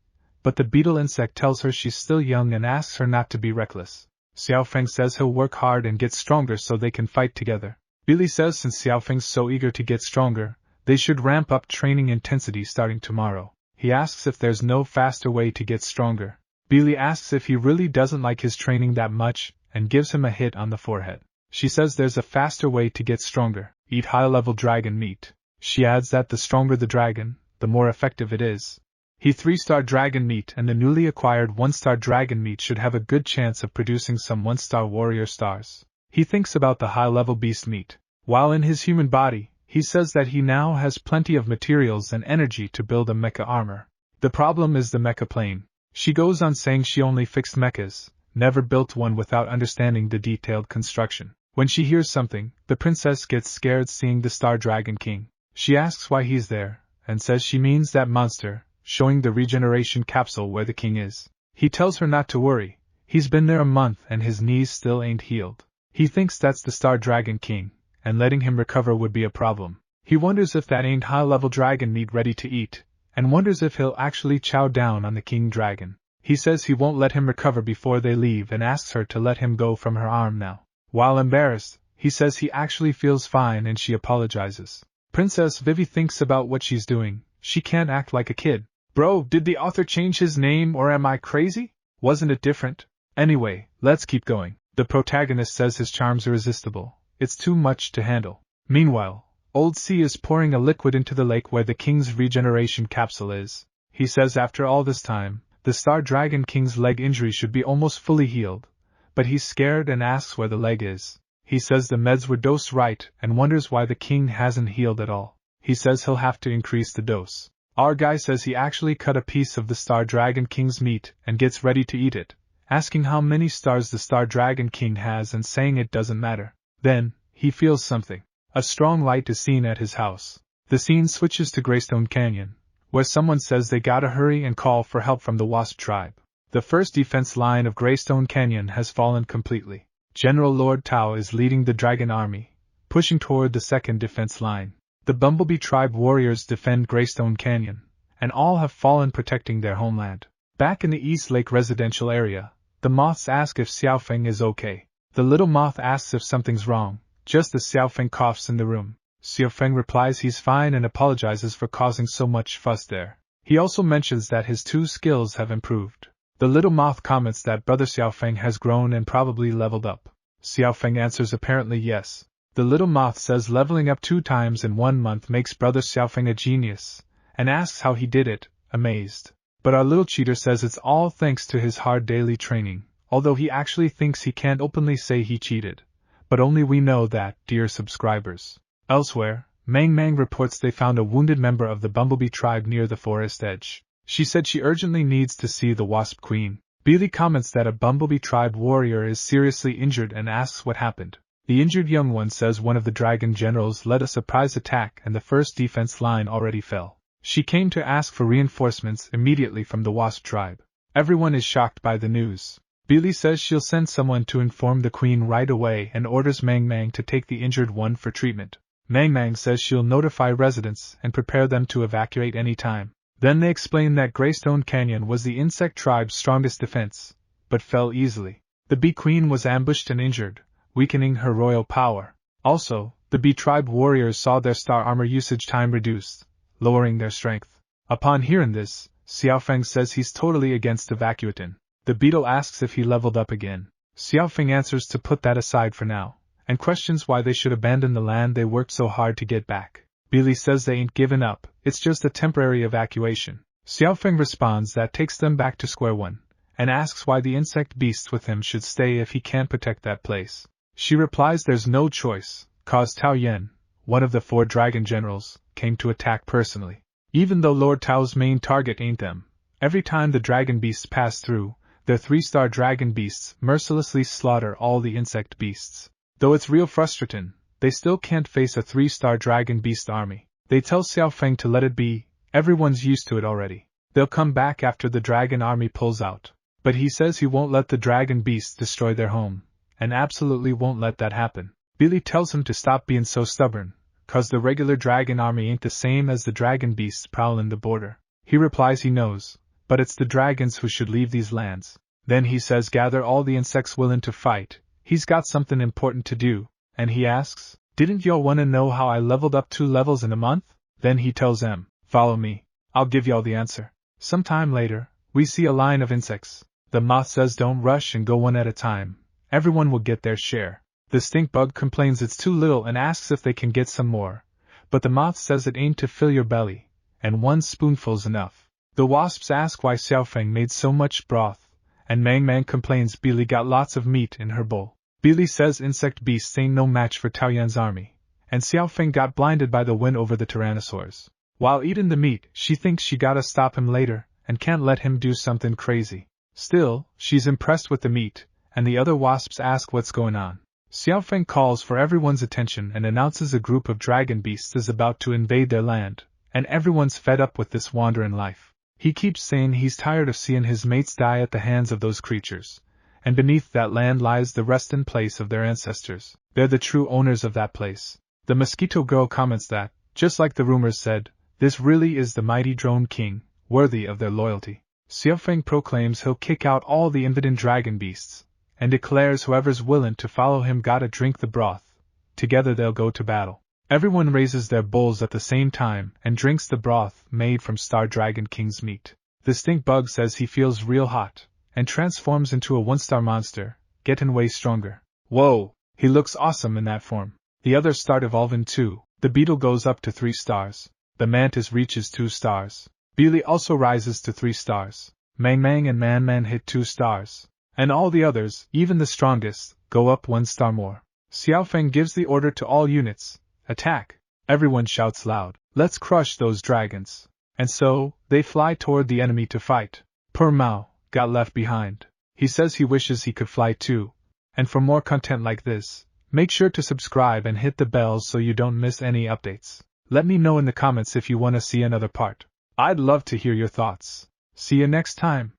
But the beetle insect tells her she's still young and asks her not to be reckless. Xiaofeng says he'll work hard and get stronger so they can fight together. Billy says since Xiaofeng's so eager to get stronger, they should ramp up training intensity starting tomorrow. He asks if there's no faster way to get stronger. Billy asks if he really doesn't like his training that much, and gives him a hit on the forehead. She says there's a faster way to get stronger: eat high-level dragon meat. She adds that the stronger the dragon, the more effective it is. He 3-star dragon meat and the newly acquired 1-star dragon meat should have a good chance of producing some 1-star warrior stars. He thinks about the high-level beast meat. While in his human body, he says that he now has plenty of materials and energy to build a mecha armor. The problem is the mecha plane. She goes on saying she only fixed mechas, never built one without understanding the detailed construction. When she hears something, the princess gets scared seeing the Star Dragon King. She asks why he's there, and says she means that monster, showing the regeneration capsule where the king is. He tells her not to worry, he's been there a month and his knees still ain't healed. He thinks that's the Star Dragon King, and letting him recover would be a problem. He wonders if that ain't high-level dragon meat ready to eat, and wonders if he'll actually chow down on the king dragon. He says he won't let him recover before they leave and asks her to let him go from her arm now. While embarrassed, he says he actually feels fine and she apologizes. Princess Vivi thinks about what she's doing. She can't act like a kid. Bro, did the author change his name or am I crazy? Wasn't it different? Anyway, let's keep going. The protagonist says his charm's irresistible. It's too much to handle. Meanwhile, Old C is pouring a liquid into the lake where the king's regeneration capsule is. He says after all this time, the Star Dragon King's leg injury should be almost fully healed, but he's scared and asks where the leg is. He says the meds were dosed right and wonders why the king hasn't healed at all. He says he'll have to increase the dose. Our guy says he actually cut a piece of the Star Dragon King's meat and gets ready to eat it, asking how many stars the Star Dragon King has and saying it doesn't matter. Then, he feels something. A strong light is seen at his house. The scene switches to Greystone Canyon, where someone says they gotta hurry and call for help from the Wasp tribe. The first defense line of Greystone Canyon has fallen completely. General Lord Tao is leading the dragon army, pushing toward the second defense line. The Bumblebee tribe warriors defend Greystone Canyon, and all have fallen protecting their homeland. Back in the East Lake residential area, the moths ask if Xiaofeng is okay. The little moth asks if something's wrong, just as Xiaofeng coughs in the room. Xiaofeng replies he's fine and apologizes for causing so much fuss there. He also mentions that his 2 skills have improved. The little moth comments that brother Xiaofeng has grown and probably leveled up. Xiaofeng answers apparently yes. The little moth says leveling up 2 times in 1 month makes brother Xiaofeng a genius, and asks how he did it, amazed. But our little cheater says it's all thanks to his hard daily training, although he actually thinks he can't openly say he cheated. But only we know that, dear subscribers. Elsewhere, Mang Mang reports they found a wounded member of the Bumblebee tribe near the forest edge. She said she urgently needs to see the Wasp Queen. Billy comments that a Bumblebee tribe warrior is seriously injured and asks what happened. The injured young one says one of the dragon generals led a surprise attack and the first defense line already fell. She came to ask for reinforcements immediately from the Wasp tribe. Everyone is shocked by the news. Billy says she'll send someone to inform the queen right away and orders Mang Mang to take the injured one for treatment. Mang Mang says she'll notify residents and prepare them to evacuate any time. Then they explain that Greystone Canyon was the insect tribe's strongest defense, but fell easily. The Bee Queen was ambushed and injured, weakening her royal power. Also, the Bee tribe warriors saw their star armor usage time reduced, lowering their strength. Upon hearing this, Xiaofeng says he's totally against evacuating. The beetle asks if he leveled up again. Xiaofeng answers to put that aside for now, and questions why they should abandon the land they worked so hard to get back. Billy says they ain't given up, it's just a temporary evacuation. Xiaofeng responds that takes them back to square one, and asks why the insect beast with him should stay if he can't protect that place. She replies there's no choice, cause Tao Yen, one of the 4 dragon generals, came to attack personally. Even though Lord Tao's main target ain't them, every time the dragon beasts pass through, their 3-star dragon beasts mercilessly slaughter all the insect beasts. Though it's real frustrating, they still can't face a 3-star dragon beast army. They tell Xiaofeng to let it be, everyone's used to it already. They'll come back after the dragon army pulls out. But he says he won't let the dragon beasts destroy their home, and absolutely won't let that happen. Billy tells him to stop being so stubborn, cause the regular dragon army ain't the same as the dragon beasts prowling the border. He replies he knows, but it's the dragons who should leave these lands. Then he says gather all the insects willing to fight, he's got something important to do. And he asks, didn't y'all want to know how I leveled up 2 levels in a month? Then he tells them, follow me, I'll give y'all the answer. Sometime later, we see a line of insects. The moth says don't rush and go one at a time, everyone will get their share. The stink bug complains it's too little and asks if they can get some more, but the moth says it ain't to fill your belly, and 1 spoonful's enough. The wasps ask why Xiaofeng made so much broth, and Mang Mang complains Billy got lots of meat in her bowl. Billy says insect beasts ain't no match for Taoyan's army, and Xiaofeng got blinded by the wind over the tyrannosaurs. While eating the meat, she thinks she gotta stop him later, and can't let him do something crazy. Still, she's impressed with the meat, and the other wasps ask what's going on. Xiaofeng calls for everyone's attention and announces a group of dragon beasts is about to invade their land, and everyone's fed up with this wandering life. He keeps saying he's tired of seeing his mates die at the hands of those creatures, and beneath that land lies the resting place of their ancestors. They're the true owners of that place. The Mosquito Girl comments that, just like the rumors said, this really is the mighty drone king, worthy of their loyalty. Xiaofeng proclaims he'll kick out all the invading dragon beasts, and declares whoever's willing to follow him gotta drink the broth. Together they'll go to battle. Everyone raises their bowls at the same time and drinks the broth made from Star Dragon King's meat. The stink bug says he feels real hot, and transforms into a 1-star monster, getting way stronger. Whoa, he looks awesome in that form. The others start evolving too. The beetle goes up to 3 stars. The mantis reaches 2 stars. Billy also rises to 3 stars. Mang Mang and Man Man hit 2 stars. And all the others, even the strongest, go up 1 star more. Xiaofeng gives the order to all units, attack. Everyone shouts loud, let's crush those dragons. And so, they fly toward the enemy to fight. Poor Mao got left behind. He says he wishes he could fly too. And for more content like this, make sure to subscribe and hit the bell so you don't miss any updates. Let me know in the comments if you want to see another part. I'd love to hear your thoughts. See you next time.